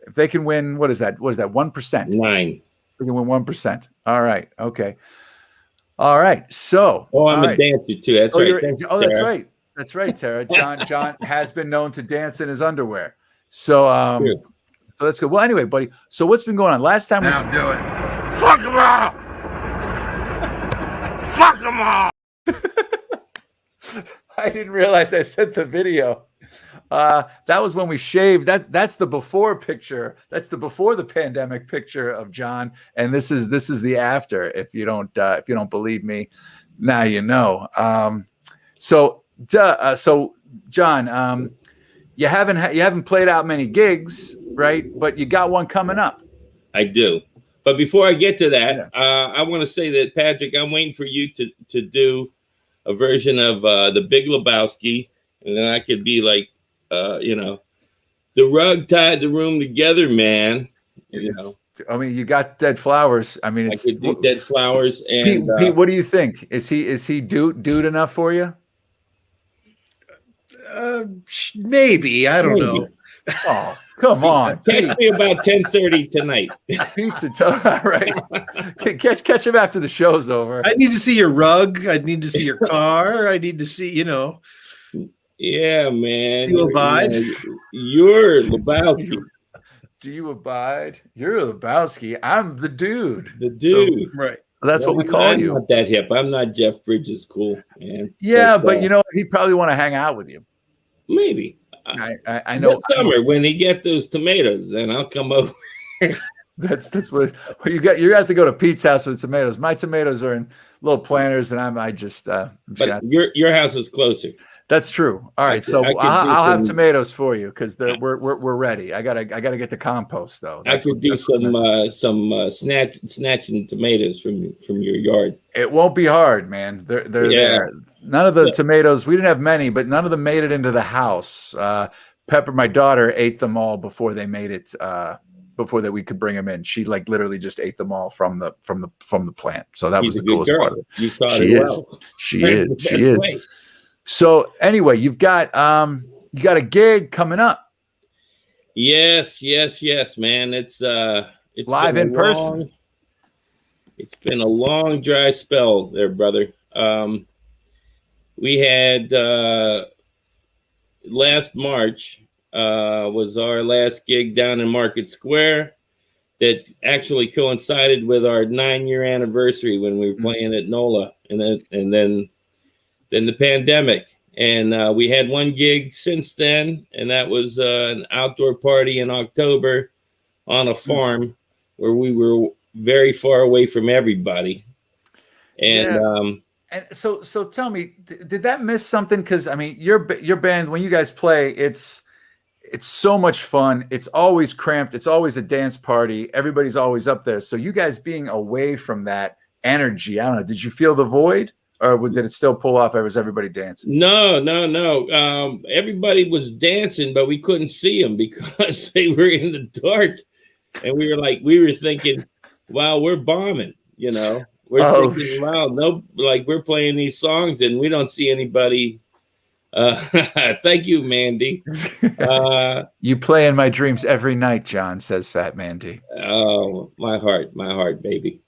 [SPEAKER 4] If they can win, what is that? 1%?
[SPEAKER 5] 9.
[SPEAKER 4] We can win 1%. All right. Okay. All right. So.
[SPEAKER 5] Oh, I'm
[SPEAKER 4] all
[SPEAKER 5] a
[SPEAKER 4] right.
[SPEAKER 5] dancer too. That's right. Thanks,
[SPEAKER 4] that's
[SPEAKER 5] Sarah.
[SPEAKER 4] right. That's right, Tara. John has been known to dance in his underwear. So so that's good. Well, anyway, buddy. So what's been going on? Last time
[SPEAKER 2] Now do it. Fuck them all. Fuck them all.
[SPEAKER 4] I didn't realize I sent the video. That was when we shaved. That's the before picture. That's the before the pandemic picture of John, and this is the after. If you don't believe me, now you know. So John, you haven't played out many gigs, right? But you got one coming up.
[SPEAKER 5] I do. But before I get to that, I want to say that, Patrick, I'm waiting for you to do a version of the Big Lebowski, and then I could be like, the rug tied the room together, man. You know.
[SPEAKER 4] I mean, you got Dead Flowers. I mean,
[SPEAKER 5] I could do Dead Flowers. And
[SPEAKER 4] Pete, what do you think? Is he dude enough for you?
[SPEAKER 7] Maybe. I don't know.
[SPEAKER 4] Oh, come on.
[SPEAKER 5] Catch me about 10:30 tonight.
[SPEAKER 4] Pizza right. Catch him after the show's over.
[SPEAKER 7] I need to see your rug. I need to see your car. I need to see,
[SPEAKER 5] Yeah, man.
[SPEAKER 7] You abide?
[SPEAKER 5] You're Lebowski.
[SPEAKER 4] Do you abide? You're Lebowski. I'm the dude.
[SPEAKER 5] The dude.
[SPEAKER 7] So, right.
[SPEAKER 4] That's what we call
[SPEAKER 5] I'm
[SPEAKER 4] you.
[SPEAKER 5] not that hip. I'm not Jeff Bridges cool, man.
[SPEAKER 4] Yeah, but you know, he'd probably want to hang out with you.
[SPEAKER 5] Maybe.
[SPEAKER 4] I know.
[SPEAKER 5] This summer, when he get those tomatoes, then I'll come over.
[SPEAKER 4] That's what you got. You have to go to Pete's house with tomatoes. My tomatoes are in little planters, and
[SPEAKER 5] But your house is closer.
[SPEAKER 4] That's true. All right, so I'll have tomatoes for you because we're ready. I gotta get the compost though.
[SPEAKER 5] I could do some snatching tomatoes from your yard.
[SPEAKER 4] It won't be hard, man. They're there. None of the tomatoes. We didn't have many, but none of them made it into the house. Pepper, my daughter, ate them all before they made it. Before that we could bring them in. She like literally just ate them all from the plant. So that was the coolest part of it.
[SPEAKER 5] You thought it well.
[SPEAKER 4] She is. So anyway, you got a gig coming up.
[SPEAKER 5] Yes, man. It's
[SPEAKER 4] live in person.
[SPEAKER 5] It's been a long dry spell there, brother. We had last March was our last gig down in Market Square that actually coincided with our 9-year anniversary when we were playing at NOLA, and then the pandemic. And we had one gig since then, and that was an outdoor party in October on a farm where we were very far away from everybody. And
[SPEAKER 4] and so tell me, did that miss something? Because I mean, your band, when you guys play, it's so much fun. It's always cramped. It's always a dance party. Everybody's always up there. So you guys being away from that energy, I don't know. Did you feel the void, or did it still pull off? Was everybody dancing?
[SPEAKER 5] No. Everybody was dancing, but we couldn't see them because they were in the dark. And we were thinking, wow, we're bombing, you know. We're thinking, wow, we're playing these songs and we don't see anybody. Thank you, Mandy.
[SPEAKER 4] You play in my dreams every night, John, says Fat Mandy.
[SPEAKER 5] Oh, my heart, baby.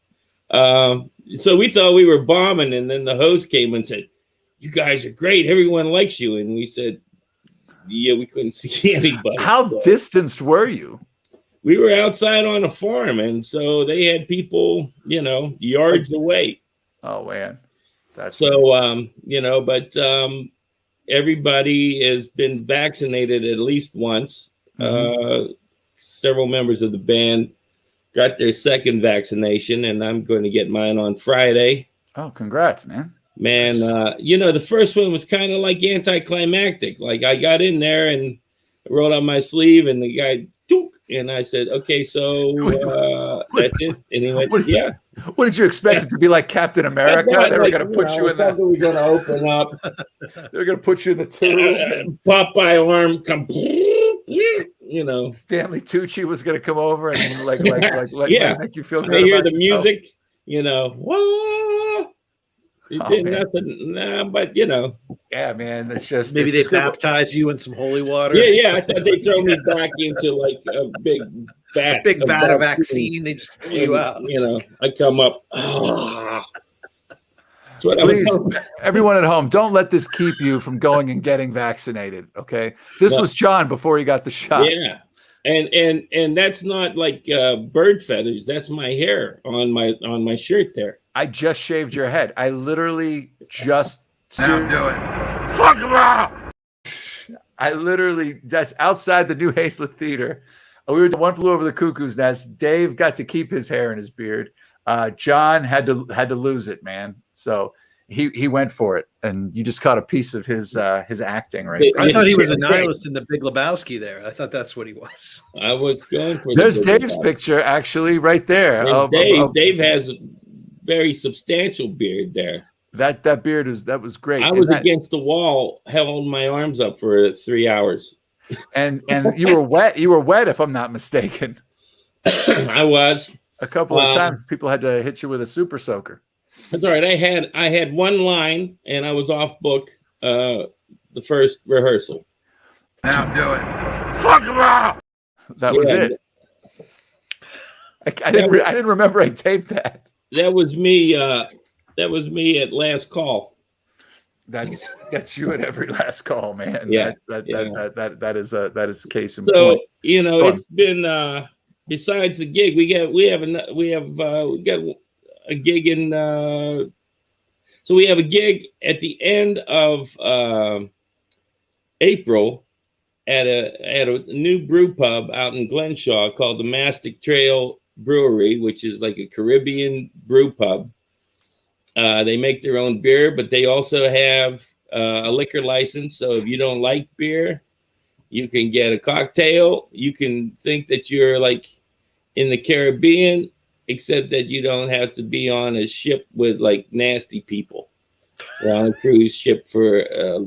[SPEAKER 5] So we thought we were bombing, and then the host came and said, "You guys are great. Everyone likes you." And we said, "Yeah, we couldn't see anybody."
[SPEAKER 4] How distanced were you?
[SPEAKER 5] We were outside on a farm, and so they had people, yards away.
[SPEAKER 4] Oh man, that's
[SPEAKER 5] so but everybody has been vaccinated at least once. Several members of the band got their second vaccination, and I'm going to get mine on Friday.
[SPEAKER 4] Oh, congrats, man.
[SPEAKER 5] The first one was kind of like anticlimactic. Like I got in there and rolled on my sleeve, and the guy, and I said, "Okay, so that's it." And he went, "Yeah."
[SPEAKER 4] What did you expect it to be like Captain America? They were going to put you in the.
[SPEAKER 5] We're going to open up.
[SPEAKER 4] They were going to put you in the tube.
[SPEAKER 5] Popeye arm come. You know,
[SPEAKER 4] Stanley Tucci was going to come over and like make you feel good.
[SPEAKER 5] I hear
[SPEAKER 4] about
[SPEAKER 5] the
[SPEAKER 4] yourself.
[SPEAKER 5] music. You know, whoa. He did nothing, but you know.
[SPEAKER 4] Yeah, man, it's just
[SPEAKER 7] Maybe
[SPEAKER 4] it's
[SPEAKER 7] they
[SPEAKER 4] just good.
[SPEAKER 7] baptize you in some holy water.
[SPEAKER 5] Yeah. I thought they'd throw me back into like a big vat
[SPEAKER 7] of vaccine. They just pull you out.
[SPEAKER 5] You know, I come up. Oh. That's what
[SPEAKER 4] Please,
[SPEAKER 5] I was
[SPEAKER 4] everyone at home, don't let this keep you from going and getting vaccinated. Okay, this was John before he got the shot.
[SPEAKER 5] Yeah, and that's not like bird feathers. That's my hair on my shirt there.
[SPEAKER 4] I just shaved your head. I literally just.
[SPEAKER 2] Now do it. Fuck him up.
[SPEAKER 4] I literally, that's outside the New Hazlet Theater. We were the One Flew Over the Cuckoo's Nest. Dave got to keep his hair and his beard. John had to lose it, man. So he went for it, and you just caught a piece of his acting right.
[SPEAKER 7] I thought he was a nihilist in the Big Lebowski. There, I thought that's what he was.
[SPEAKER 5] I was going for.
[SPEAKER 4] There's Dave's picture actually right there.
[SPEAKER 5] Dave has a very substantial beard there.
[SPEAKER 4] That beard was great.
[SPEAKER 5] I was against the wall, held my arms up for 3 hours.
[SPEAKER 4] And you were wet. You were wet, if I'm not mistaken.
[SPEAKER 5] I was.
[SPEAKER 4] A couple of times people had to hit you with a super soaker.
[SPEAKER 5] That's all right. I had one line and I was off book the first rehearsal.
[SPEAKER 2] Now do it. Fuck him up.
[SPEAKER 4] That was it. I didn't remember I taped that.
[SPEAKER 5] That was me. That was me at last call.
[SPEAKER 4] That's you at every last call, man.
[SPEAKER 5] Yeah.
[SPEAKER 4] That is the case in
[SPEAKER 5] So
[SPEAKER 4] point.
[SPEAKER 5] you know, it's been besides the gig, we got a gig in. So we have a gig at the end of April at a new brew pub out in Glenshaw called the Mastic Trail Brewery, which is like a Caribbean brew pub. They make their own beer, but they also have a liquor license. So if you don't like beer, you can get a cocktail. You can think that you're like in the Caribbean, except that you don't have to be on a ship with like nasty people. You're on a cruise ship for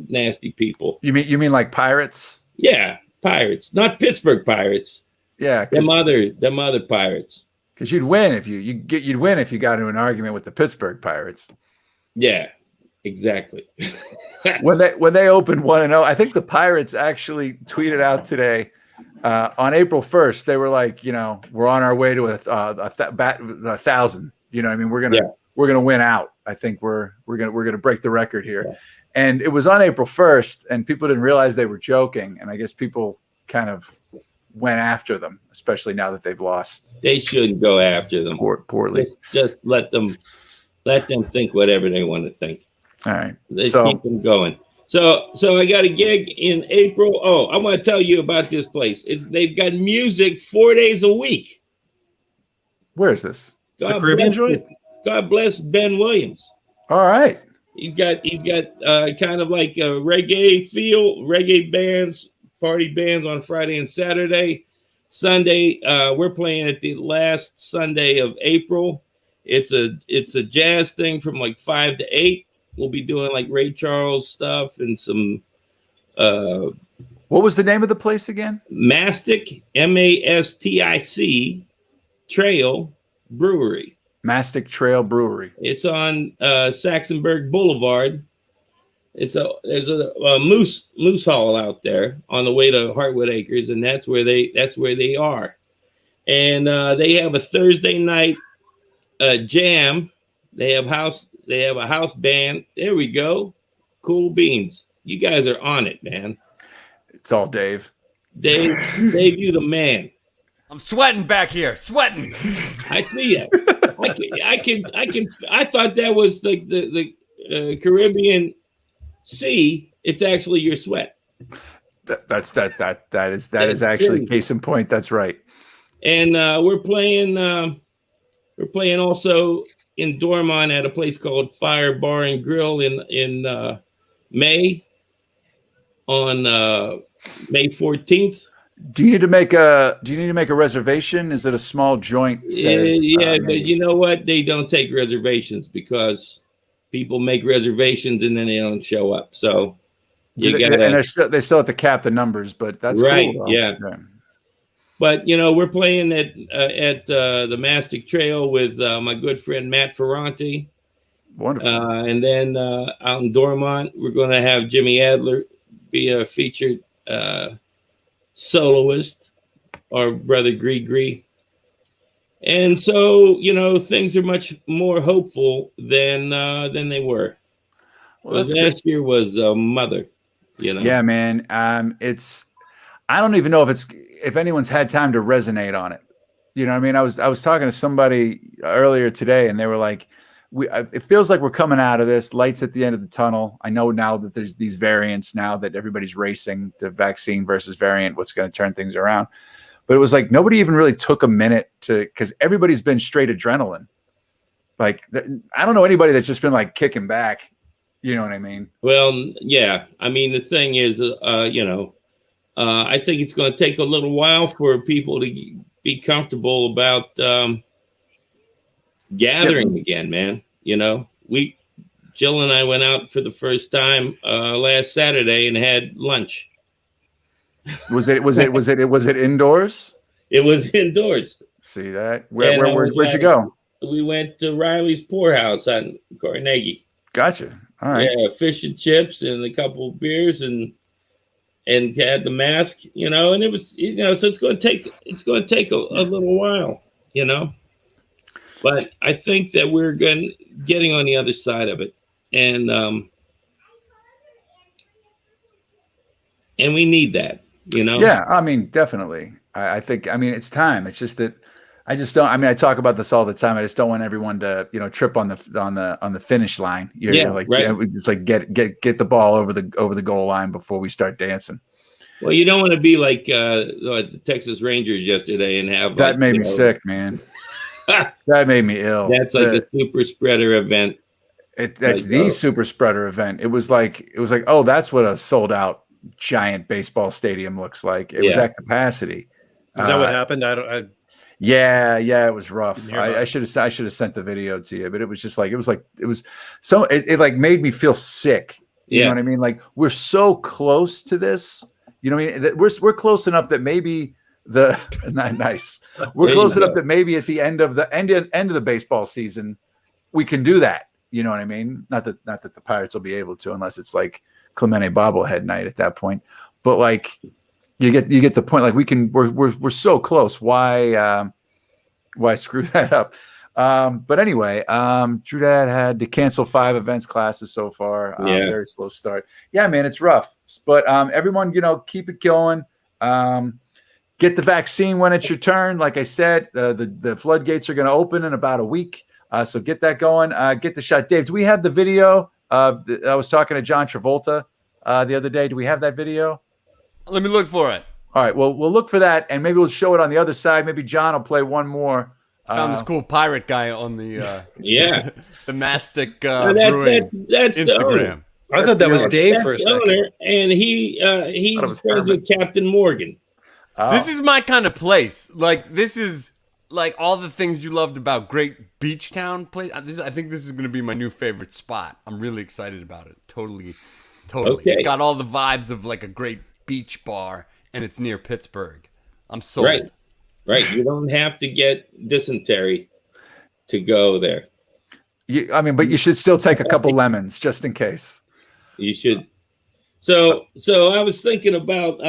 [SPEAKER 5] nasty people.
[SPEAKER 4] You mean like pirates?
[SPEAKER 5] Yeah, pirates, not Pittsburgh Pirates.
[SPEAKER 4] Yeah,
[SPEAKER 5] them other pirates.
[SPEAKER 4] Because you'd win if you'd win if you got into an argument with the Pittsburgh Pirates.
[SPEAKER 5] Yeah, exactly.
[SPEAKER 4] when they opened 1-0, I think the Pirates actually tweeted out today on April 1st. They were like, you know, we're on our way to a 1,000. You know what I mean? We're gonna win out. I think we're gonna break the record here. Yeah. And it was on April 1st, and people didn't realize they were joking. And I guess people kind of went after them, especially now that they've lost.
[SPEAKER 5] They shouldn't go after them
[SPEAKER 4] poorly.
[SPEAKER 5] Just let them think whatever they want to think.
[SPEAKER 4] All right.
[SPEAKER 5] Keep them going. So I got a gig in April. Oh, I want to tell you about this place. They've got music 4 days a week.
[SPEAKER 4] Where is this?
[SPEAKER 7] The Caribbean joint?
[SPEAKER 5] God bless Ben Williams.
[SPEAKER 4] All right.
[SPEAKER 5] He's got kind of like a reggae bands, party bands on Friday and Saturday. Sunday, we're playing at the last Sunday of April. It's a jazz thing from like 5 to 8. We'll be doing like Ray Charles stuff and some.
[SPEAKER 4] What was the name of the place again?
[SPEAKER 5] Mastic, MASTIC, Trail Brewery.
[SPEAKER 4] Mastic Trail Brewery.
[SPEAKER 5] It's on Saxonburg Boulevard. There's a moose hall out there on the way to Hartwood Acres, and that's where they are. And they have a Thursday night jam. They have a house band. There we go. Cool beans. You guys are on it, man. It's
[SPEAKER 4] all Dave.
[SPEAKER 5] Dave, you the man.
[SPEAKER 2] I'm sweating back here. Sweating.
[SPEAKER 5] I see it. I thought that was like the Caribbean Sea. It's actually your sweat.
[SPEAKER 4] That is actually case in point. That's right.
[SPEAKER 5] And we're playing also in Dormont at a place called Fire Bar and Grill in May on May 14th.
[SPEAKER 4] Do you need to make a reservation? Is it a small joint? Says,
[SPEAKER 5] yeah, but you know what? They don't take reservations because people make reservations and then they don't show up. So you gotta,
[SPEAKER 4] and they still have to cap the numbers, but that's
[SPEAKER 5] right.
[SPEAKER 4] cool,
[SPEAKER 5] Yeah. But we're playing at the Mastic Trail with my good friend Matt Ferranti.
[SPEAKER 4] Wonderful.
[SPEAKER 5] And then out in Dormont, we're going to have Jimmy Adler be a featured soloist, our brother Gree. And so, things are much more hopeful than they were. Well, last year was a mother,
[SPEAKER 4] Yeah, man. I don't even know if anyone's had time to resonate on it. You know what I mean? I was talking to somebody earlier today and they were like, it feels like we're coming out of this, lights at the end of the tunnel. I know now that there's these variants now that everybody's racing the vaccine versus variant, what's going to turn things around. But it was like nobody even really took a minute because everybody's been straight adrenaline. Like, I don't know anybody that's just been like kicking back. You know what I mean?
[SPEAKER 5] Well, yeah. I mean, the thing is, I think it's going to take a little while for people to be comfortable about gathering again, man. Jill and I went out for the first time last Saturday and had lunch.
[SPEAKER 4] Was it indoors?
[SPEAKER 5] It was indoors.
[SPEAKER 4] See that? Where'd you go?
[SPEAKER 5] We went to Riley's Poorhouse on Carnegie.
[SPEAKER 4] Gotcha. All right.
[SPEAKER 5] Yeah, fish and chips and a couple of beers and had the mask, and it was, so it's going to take a little while, but I think that we're getting on the other side of it. And we need that,
[SPEAKER 4] Yeah, I mean, definitely. I think, it's time. It's just that I just don't. I talk about this all the time. I just don't want everyone to, trip on the finish line. Right. Just like get the ball over the goal line before we start dancing.
[SPEAKER 5] Well, you don't want to be like the Texas Rangers yesterday and have
[SPEAKER 4] that made me sick, man. That made me ill.
[SPEAKER 5] That's like the super spreader event.
[SPEAKER 4] That's the super spreader event. It was like, oh, that's what a sold out giant baseball stadium looks like. It was at capacity.
[SPEAKER 7] Is that what happened?
[SPEAKER 4] Yeah, it was rough. I should have sent the video to you, but it was just like it like made me feel sick. You know what I mean? Like, we're so close to this. You know what I mean? We're close enough that maybe nice. We're close enough that maybe at the end of the baseball season, we can do that. You know what I mean? Not that the Pirates will be able to, unless it's like Clemente bobblehead night at that point. But like, you get the point. Like, we're so close. Why screw that up? But anyway, Trudad had to cancel 5 events classes so far. Very slow start. Yeah, man, it's rough. But everyone, keep it going. Get the vaccine when it's your turn. Like I said, the floodgates are going to open in about a week. So get that going. Get the shot. Dave, do we have the video? I was talking to John Travolta the other day. Do we have that video?
[SPEAKER 2] Let me look for it.
[SPEAKER 4] All right. Well, we'll look for that, and maybe we'll show it on the other side. Maybe John will play one more.
[SPEAKER 2] Found this cool pirate guy on the the Mastic
[SPEAKER 5] that's
[SPEAKER 2] Instagram.
[SPEAKER 7] I thought that was Dave for a second.
[SPEAKER 5] And he's friends with Captain Morgan.
[SPEAKER 2] This is my kind of place. Like, this is like all the things you loved about great beach town place. I think this is going to be my new favorite spot. I'm really excited about it. Totally. Okay. It's got all the vibes of like a great beach bar, and it's near Pittsburgh. I'm sold.
[SPEAKER 5] Right. You don't have to get dysentery to go there.
[SPEAKER 4] But you should still take a couple lemons just in case.
[SPEAKER 5] You should. So I was thinking about.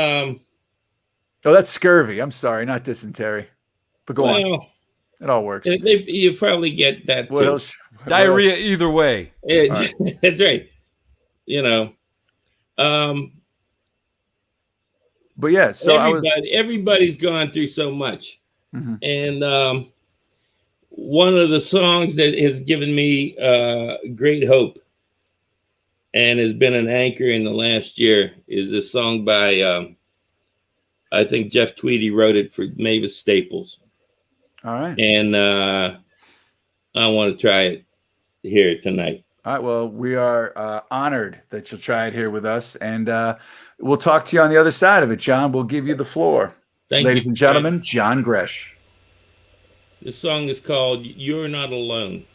[SPEAKER 4] Oh, that's scurvy. I'm sorry, not dysentery. But go on. It all works.
[SPEAKER 5] You probably get that
[SPEAKER 4] what
[SPEAKER 5] too.
[SPEAKER 4] Else?
[SPEAKER 2] Diarrhea either way.
[SPEAKER 5] Right. That's right.
[SPEAKER 4] But yeah, so
[SPEAKER 5] everybody's gone through so much. Mm-hmm. And one of the songs that has given me great hope and has been an anchor in the last year is this song by I think Jeff Tweedy wrote it for Mavis Staples.
[SPEAKER 4] All right.
[SPEAKER 5] And I want to try it here tonight.
[SPEAKER 4] All right. Well, we are honored that you'll try it here with us. And we'll talk to you on the other side of it, John. We'll give you the floor. Ladies and gentlemen, John Gresh.
[SPEAKER 5] This song is called You're Not Alone.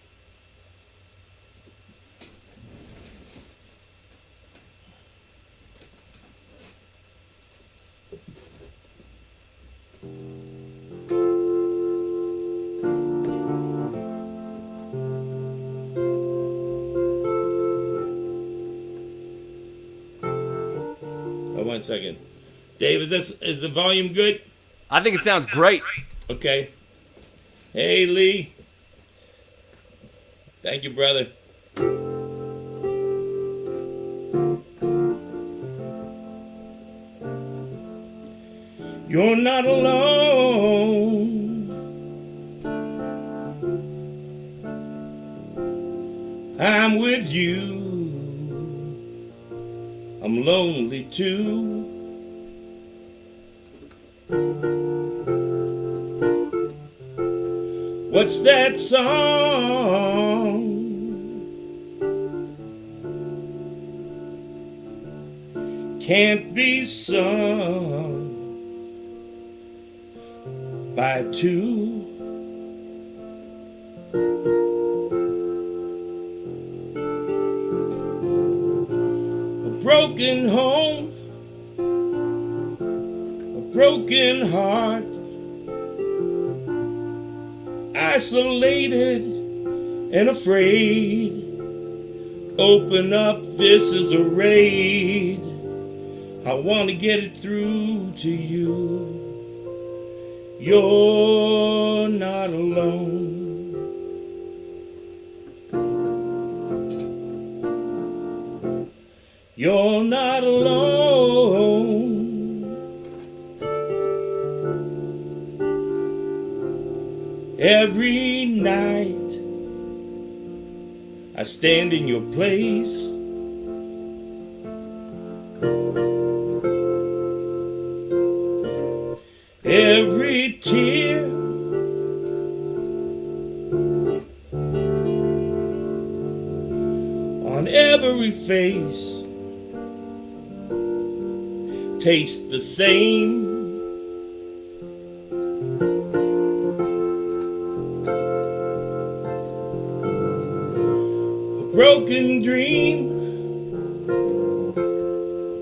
[SPEAKER 5] Oh, 1 second. Dave, is the volume good?
[SPEAKER 2] I think it sounds great.
[SPEAKER 5] Okay. Hey, Lee. Thank you, brother. You're not alone. I'm with you. I'm lonely too. What's that song? Can't be sung by two. A broken home, a broken heart, isolated and afraid. Open up, this is a raid. I want to get it through to you. You're not alone. You're not alone. Every night I stand in your place. Every tear on every face tastes the same. A broken dream,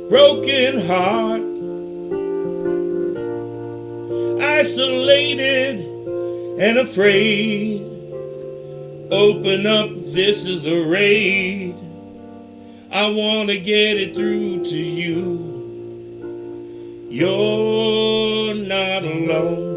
[SPEAKER 5] broken heart, isolated and afraid. Open up, this is a raid. I want to get it through to you. You're not alone.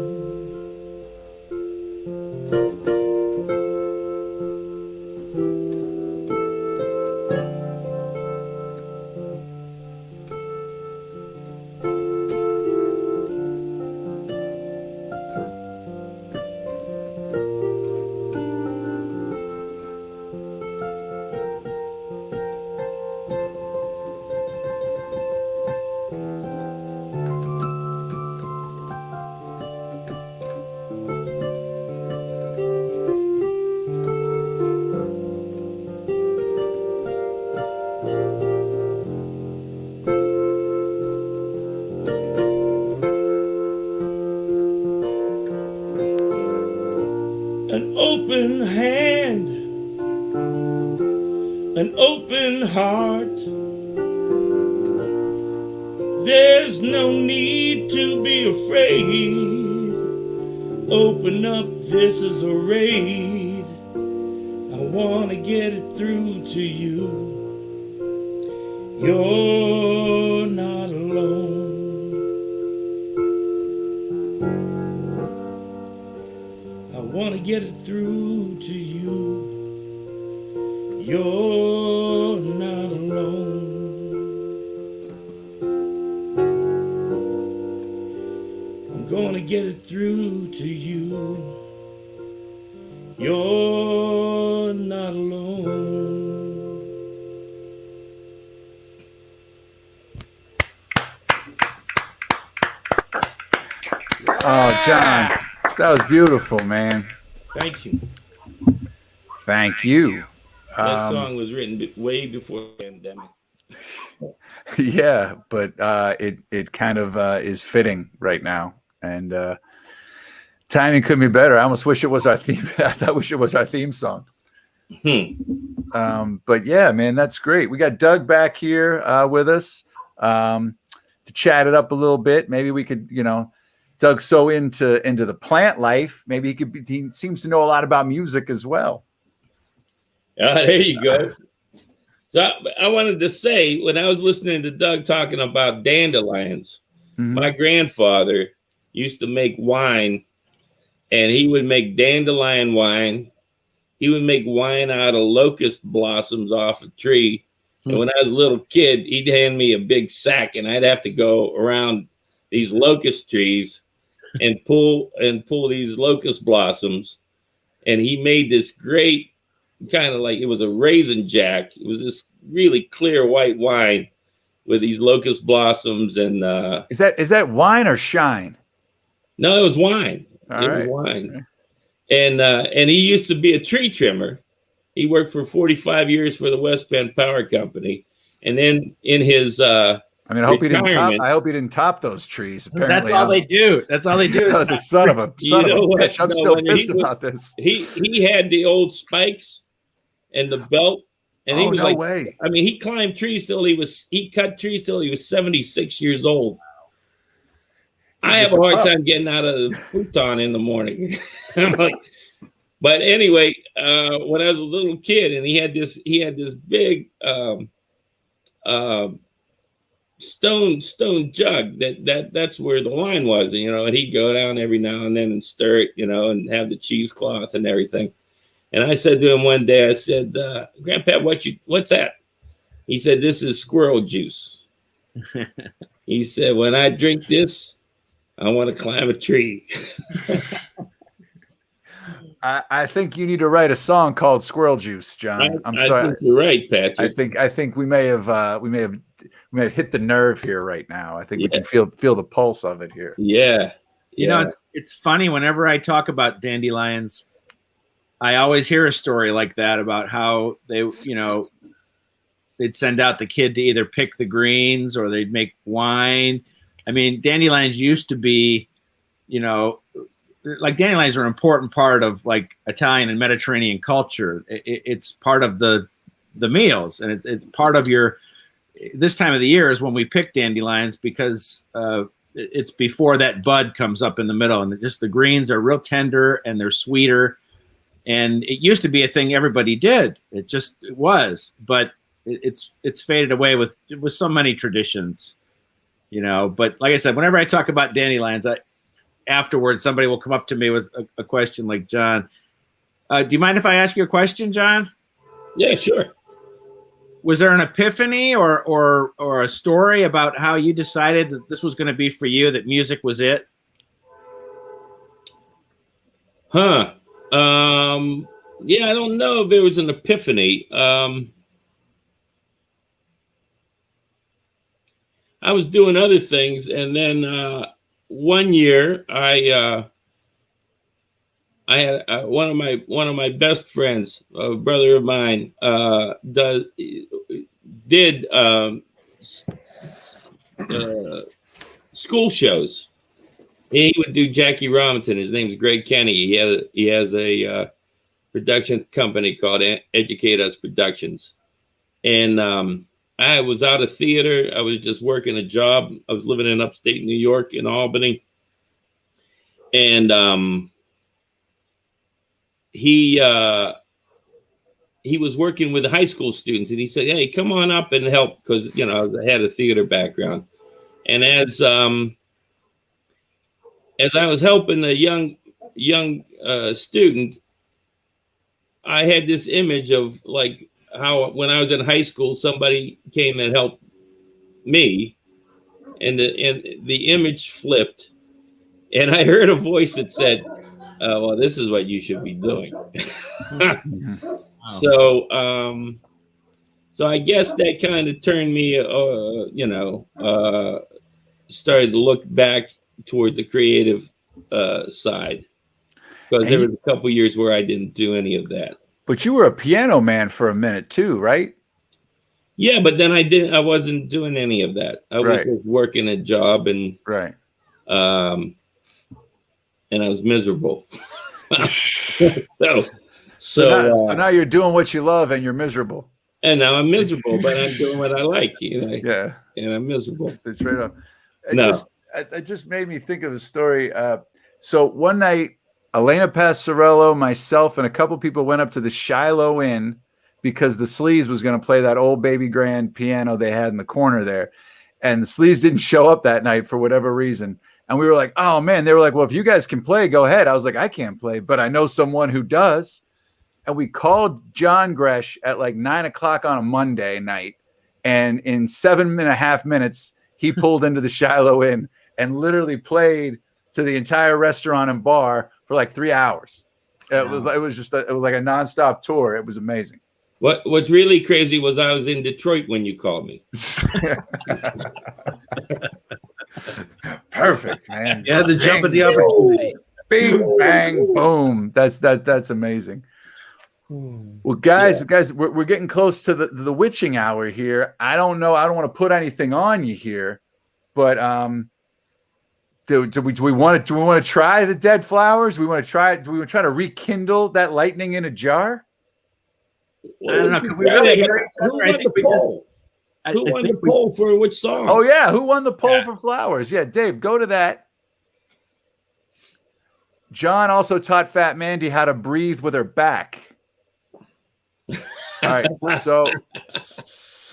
[SPEAKER 5] An open hand, an open heart. There's no need to be afraid. Open up, this is a raid. I want to get it through to you. You're not alone. I want to get it through to you. You're not alone. I'm going to get it through to you. You're not alone.
[SPEAKER 4] Oh, John, that was beautiful, man.
[SPEAKER 5] Thank you.
[SPEAKER 4] Thank you.
[SPEAKER 5] That song was written way before the pandemic.
[SPEAKER 4] Yeah, but it kind of is fitting right now. And timing couldn't be better. I almost wish it was our theme. I wish it was our theme song. But yeah, man, that's great. We got Doug back here with us to chat it up a little bit. Maybe we could, Doug's so into the plant life. Maybe he seems to know a lot about music as well.
[SPEAKER 5] There you go. So I wanted to say, when I was listening to Doug talking about dandelions, my grandfather used to make wine, and he would make dandelion wine. He would make wine out of locust blossoms off a tree. And when I was a little kid, he'd hand me a big sack, and I'd have to go around these locust trees and pull these locust blossoms. And he made this great kind of like, it was a raisin jack. It was this really clear white wine with these locust blossoms. And
[SPEAKER 4] is that wine or shine?
[SPEAKER 5] No, it was wine.
[SPEAKER 4] All
[SPEAKER 5] it
[SPEAKER 4] right.
[SPEAKER 5] was wine. And he used to be a tree trimmer. He worked for 45 years for the West Bend Power Company. And then in his
[SPEAKER 4] I hope he didn't top those trees. Apparently,
[SPEAKER 6] that's all they do. That's all they do.
[SPEAKER 4] That was a son of a bitch. I'm still pissed about this.
[SPEAKER 5] He had the old spikes and the belt. And he was
[SPEAKER 4] no way.
[SPEAKER 5] He climbed trees he cut trees till he was 76 years old. I have a hard time getting out of the futon in the morning. I'm like, but anyway, when I was a little kid, and he had this big stone jug that's where the wine was, and he'd go down every now and then and stir it, and have the cheesecloth and everything. And I said to him one day, I said, Grandpa, what's that? He said, this is squirrel juice. He said, when I drink this, I want to climb a tree.
[SPEAKER 4] I think you need to write a song called Squirrel Juice, John. I'm sorry.
[SPEAKER 5] I think you're right, Patrick.
[SPEAKER 4] I think we may have hit the nerve here right now. I think we can feel the pulse of it here.
[SPEAKER 5] Yeah.
[SPEAKER 6] It's funny whenever I talk about dandelions, I always hear a story like that about how they'd send out the kid to either pick the greens or they'd make wine. Dandelions used to be, like dandelions are an important part of like Italian and Mediterranean culture. It's part of the meals, and it's part of this time of the year is when we pick dandelions because it's before that bud comes up in the middle, and just the greens are real tender and they're sweeter. And it used to be a thing everybody did. It was, but it's faded away with so many traditions, But like I said, whenever I talk about dandelions, afterwards somebody will come up to me with a question like, John, do you mind if I ask you a question, John?
[SPEAKER 5] Yeah, sure.
[SPEAKER 6] Was there an epiphany or a story about how you decided that this was going to be for you, that music was it?
[SPEAKER 5] Yeah, I don't know if there was an epiphany. I was doing other things, and then one year I had one of my best friends, a brother of mine, did school shows. He would do Jackie Robinson. His name's Greg Kenny. He has a production company called Educate Us Productions. And I was out of theater. I was just working a job. I was living in upstate New York in Albany. And he was working with the high school students, and he said, hey, come on up and help, because, I had a theater background. And as I was helping a young student, I had this image of like how when I was in high school, somebody came and helped me, and the image flipped, and I heard a voice that said, well, this is what you should be doing. So I guess that kind of turned me, started to look back towards the creative side, because there was a couple years where I didn't do any of that.
[SPEAKER 4] But you were a piano man for a minute too, right?
[SPEAKER 5] Yeah, but then I wasn't doing any of that. I was just working a job, and and I was miserable.
[SPEAKER 4] So now you're doing what you love and you're miserable.
[SPEAKER 5] And now I'm miserable, but I'm doing what I like, you know.
[SPEAKER 4] Yeah.
[SPEAKER 5] And I'm miserable.
[SPEAKER 4] It's the trade-off. It just made me think of a story. So one night, Elena Passarello, myself, and a couple people went up to the Shiloh Inn because the Sleaze was going to play that old baby grand piano they had in the corner there. And the Sleaze didn't show up that night for whatever reason. And we were like, oh, man. They were like, well, if you guys can play, go ahead. I was like, I can't play, but I know someone who does. And we called John Gresh at like 9 o'clock on a Monday night. And in 7.5 minutes, he pulled into the Shiloh Inn and literally played to the entire restaurant and bar for like 3 hours. It was like a nonstop tour. It was amazing.
[SPEAKER 5] What's really crazy was I was in Detroit when you called me.
[SPEAKER 4] Perfect, man.
[SPEAKER 7] You had to jump at the opportunity.
[SPEAKER 4] Bing, bang, boom. That's amazing. Well, guys, we're getting close to the witching hour here. I don't know. I don't want to put anything on you here, but do we want to try the dead flowers? Do we want to try to rekindle that lightning in a jar?
[SPEAKER 6] I don't know. Can we really hear each other? I think we just.
[SPEAKER 5] Who won the poll for which song?
[SPEAKER 4] Oh yeah, who won the poll for flowers? Yeah, Dave, go to that. John also taught Fat Mandy how to breathe with her back. All right, so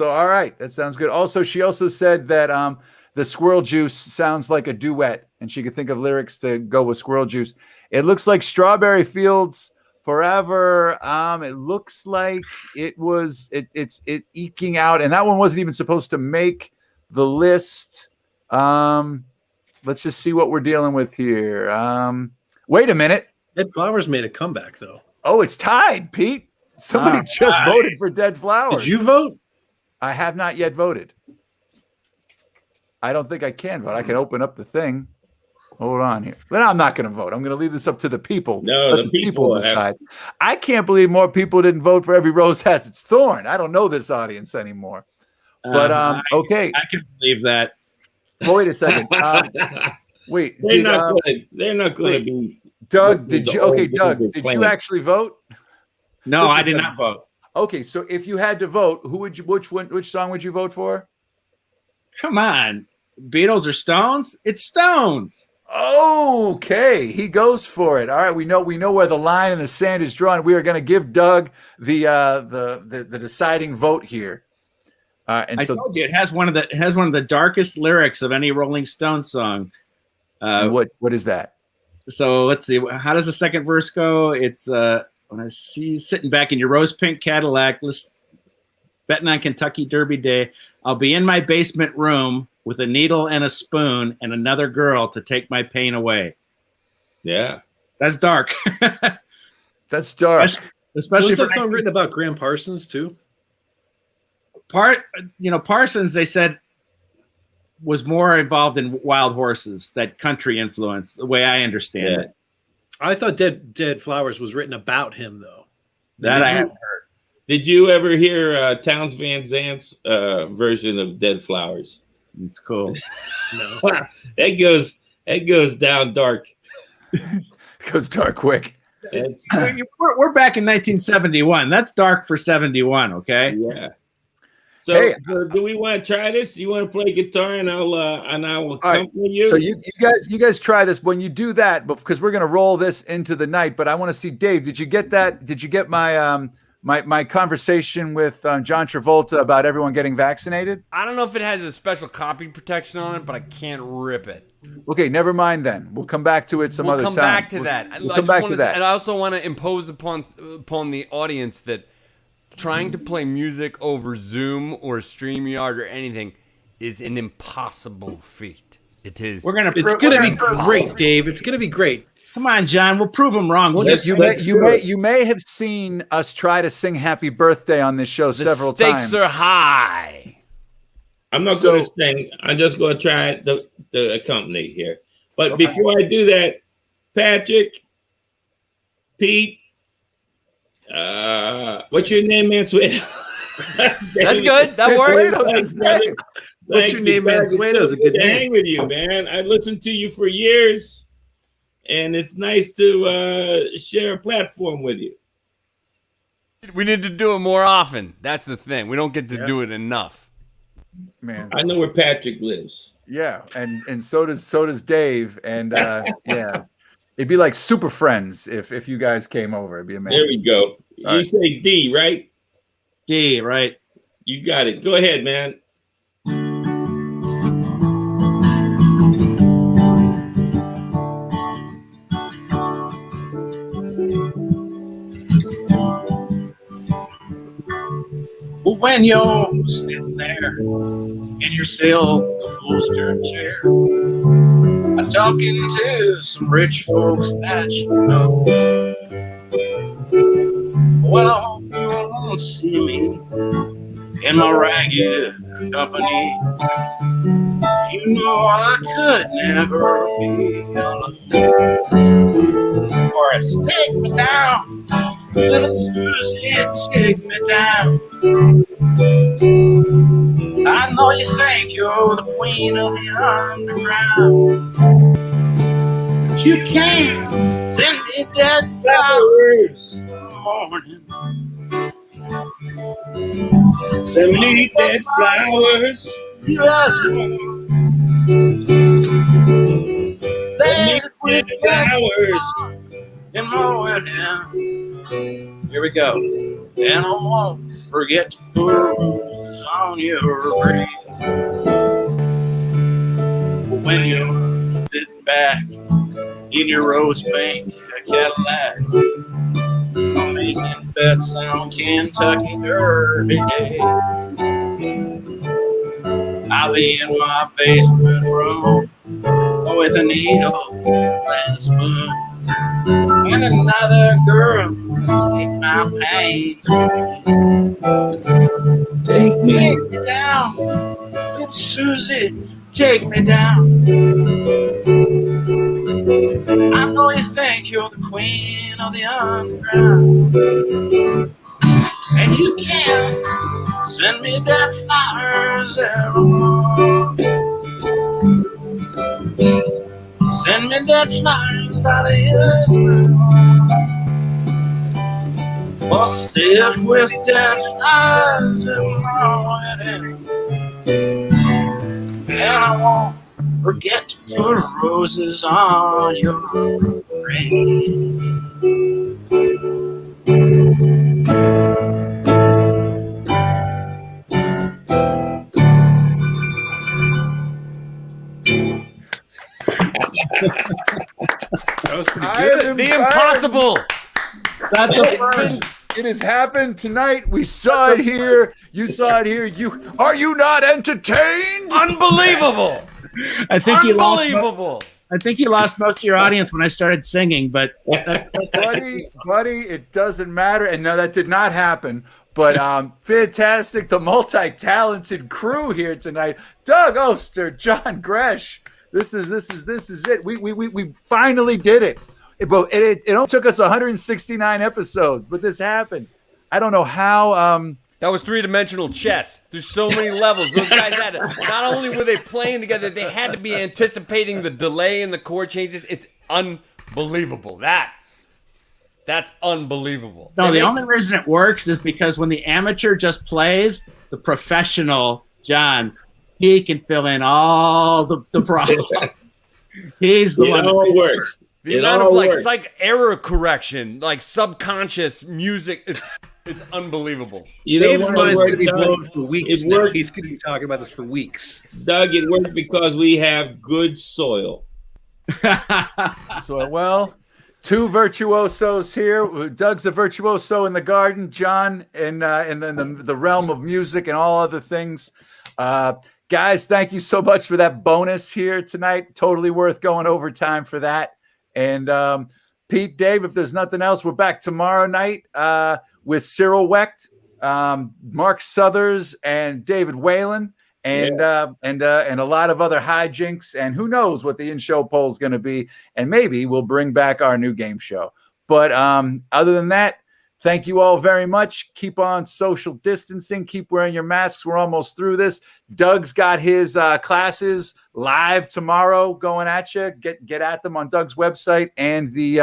[SPEAKER 4] all right, that sounds good. Also, she also said that the Squirrel Juice sounds like a duet, and she could think of lyrics to go with Squirrel Juice. It looks like Strawberry Fields Forever. It looks like it's eking out, and that one wasn't even supposed to make the list. Let's just see what we're dealing with here. Wait a minute.
[SPEAKER 7] Dead Flowers made a comeback though.
[SPEAKER 4] Oh, it's tied, Pete. Somebody just voted for Dead Flowers.
[SPEAKER 7] Did you vote?
[SPEAKER 4] I have not yet voted. I don't think I can vote. I can open up the thing. Hold on here. But I'm not going to vote. I'm going to leave this up to the people.
[SPEAKER 5] No,
[SPEAKER 4] Let the people decide. I can't believe more people didn't vote for Every Rose Has Its Thorn. I don't know this audience anymore. But okay.
[SPEAKER 6] I can believe that.
[SPEAKER 4] Oh, wait a second. Wait.
[SPEAKER 5] They're not going to be.
[SPEAKER 4] Doug, did you actually vote?
[SPEAKER 6] No, I did not vote.
[SPEAKER 4] Okay, so if you had to vote, which song would you vote for?
[SPEAKER 6] Come on. Beatles or Stones? It's Stones.
[SPEAKER 4] Okay, he goes for it. All right, we know where the line in the sand is drawn. We are going to give Doug the deciding vote here. And
[SPEAKER 6] I told you it has one of the darkest lyrics of any Rolling Stones song.
[SPEAKER 4] What is that?
[SPEAKER 6] So let's see. How does the second verse go? It's when I see you sitting back in your rose pink Cadillac, betting on Kentucky Derby Day, I'll be in my basement room with a needle and a spoon and another girl to take my pain away.
[SPEAKER 5] Yeah.
[SPEAKER 6] That's dark.
[SPEAKER 4] That's dark.
[SPEAKER 7] Especially for that song written about Graham Parsons too.
[SPEAKER 6] Parsons, they said, was more involved in Wild Horses, that country influence, the way I understand it.
[SPEAKER 7] I thought Dead Flowers was written about him, though.
[SPEAKER 6] That I haven't heard.
[SPEAKER 5] Did you ever hear Townes Van Zant's version of Dead Flowers?
[SPEAKER 6] It's cool.
[SPEAKER 7] No.
[SPEAKER 5] It goes down dark.
[SPEAKER 4] It goes dark quick.
[SPEAKER 6] We're back in 1971. That's dark for 71, okay?
[SPEAKER 5] Yeah. So, do we want to try this? Do you want to play guitar and I will accompany you?
[SPEAKER 4] So you guys try this. When you do that, because we're gonna roll this into the night. But I want to see, Dave. Did you get that? Did you get my my conversation with John Travolta about everyone getting vaccinated?
[SPEAKER 2] I don't know if it has a special copy protection on it, but I can't rip it.
[SPEAKER 4] Okay, never mind then. We'll come back to it some other time.
[SPEAKER 2] We'll come back to that.
[SPEAKER 4] We'll come back to that.
[SPEAKER 2] And I also want to impose upon the audience that trying to play music over Zoom or StreamYard or anything is an impossible feat. It is.
[SPEAKER 7] It's gonna be great, Dave. It's gonna be great.
[SPEAKER 6] Come on, John. We'll prove them wrong.
[SPEAKER 4] You may have seen us try to sing "Happy Birthday" on this show several times.
[SPEAKER 2] The stakes are high.
[SPEAKER 5] I'm not going to sing. I'm just going to try the accompany here. But before I do that, Patrick, Pete. What's your name, Mansueto?
[SPEAKER 2] That's good. That works.
[SPEAKER 7] What's your name, Mansueto? Is a good name.
[SPEAKER 5] Hang with you, man. I listened to you for years, and it's nice to share a platform with you.
[SPEAKER 2] We need to do it more often. That's the thing. We don't get to do it enough.
[SPEAKER 4] Man,
[SPEAKER 5] I know where Patrick lives.
[SPEAKER 4] yeah, and so does Dave, and yeah, it'd be like super friends if you guys came over. It'd be amazing.
[SPEAKER 5] There we go. You say D, right?
[SPEAKER 6] D, right?
[SPEAKER 5] You got it. Go ahead, man.
[SPEAKER 6] Well, when you're sitting there in your silk upholstered chair, I'm talking to some rich folks that you know. Well, I hope you won't see me in my ragged company. You know I could never be alone. Or take me down, little Susie, take me down. I know you think you're the queen of the underground, but you can't send me dead flowers in the morning.
[SPEAKER 5] Send me dead flowers.
[SPEAKER 6] You ask me,
[SPEAKER 5] Send me dead flowers.
[SPEAKER 6] in the morning. Here we go. And I won't forget to put roses on your grave. When you're sitting back in your rose paint Cadillac, I'm making bets on Kentucky Derby Day. I'll be in my basement room with a needle and a spoon, and another girl take my pains. Take me down, little Susie, take me down. I know you think you're the queen of the underground, and you can't send me dead flowers evermore. Send me dead flowers out of your smile. Or sit with dead flowers in my wedding. And I won't forget to put roses on your grave.
[SPEAKER 7] That was pretty good.
[SPEAKER 2] The impossible.
[SPEAKER 6] That's a first.
[SPEAKER 4] It has happened tonight. We saw it here. You saw it here. Are you not entertained?
[SPEAKER 2] Unbelievable.
[SPEAKER 6] I think you lost.
[SPEAKER 2] Unbelievable.
[SPEAKER 6] I think you lost most of your audience when I started singing, but
[SPEAKER 4] buddy, it doesn't matter. And no, that did not happen. But fantastic, the multi-talented crew here tonight. Doug Oster, John Gresh. This is it. We finally did it. It only took us 169 episodes, but this happened. I don't know how.
[SPEAKER 2] That was three-dimensional chess. There's so many levels. Those guys had to, not only were they playing together, they had to be anticipating the delay in the chord changes. It's unbelievable. That's unbelievable.
[SPEAKER 6] No, the only reason it works is because when the amateur just plays, the professional, John, he can fill in all the problems. He's the one.
[SPEAKER 5] It all works.
[SPEAKER 2] The amount of like error correction, like subconscious music, it's unbelievable.
[SPEAKER 5] You know,
[SPEAKER 7] Dave's mind's going to be blown for weeks now. He's going to be talking about this for weeks.
[SPEAKER 5] Doug, it worked because we have good soil.
[SPEAKER 4] So, well, two virtuosos here. Doug's a virtuoso in the garden. John in the realm of music and all other things. Guys, thank you so much for that bonus here tonight. Totally worth going overtime for that. And Pete, Dave, if there's nothing else, we're back tomorrow night with Cyril Wecht, Mark Southers, and David Whalen, and a lot of other hijinks. And who knows what the in-show poll is going to be. And maybe we'll bring back our new game show. But other than that, Thank you all very much. Keep on social distancing. Keep wearing your masks. We're almost through this. Doug's got his classes live tomorrow going at you. Get at them on Doug's website and the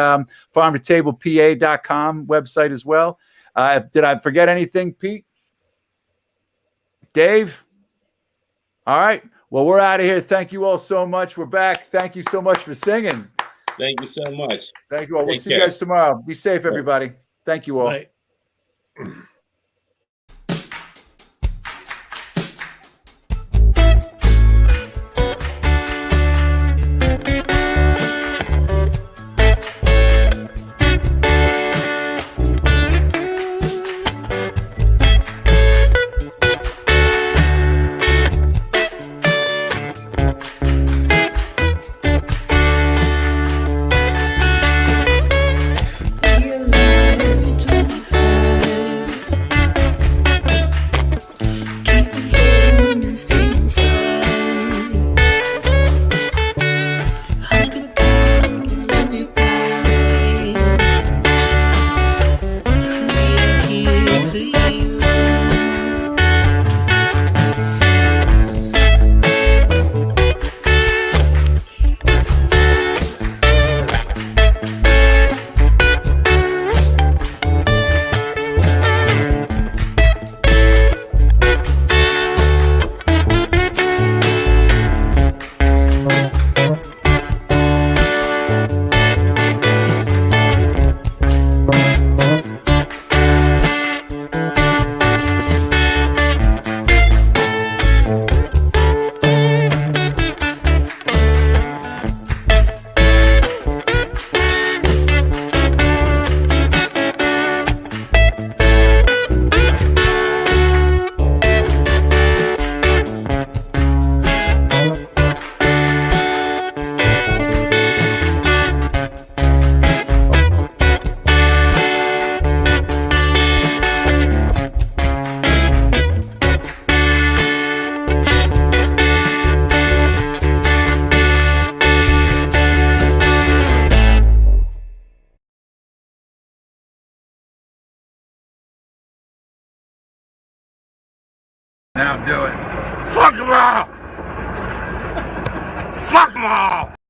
[SPEAKER 4] FARMTOTABLEPA.com website as well. Did I forget anything, Pete? Dave? All right. Well, we're out of here. Thank you all so much. We're back. Thank you so much for singing.
[SPEAKER 5] Thank you so much.
[SPEAKER 4] Thank you all. We'll
[SPEAKER 5] Take
[SPEAKER 4] see you
[SPEAKER 5] care.
[SPEAKER 4] guys tomorrow. Be safe, everybody. Thank you all.
[SPEAKER 7] Right.
[SPEAKER 2] Now do it. Fuck them all! Fuck them all!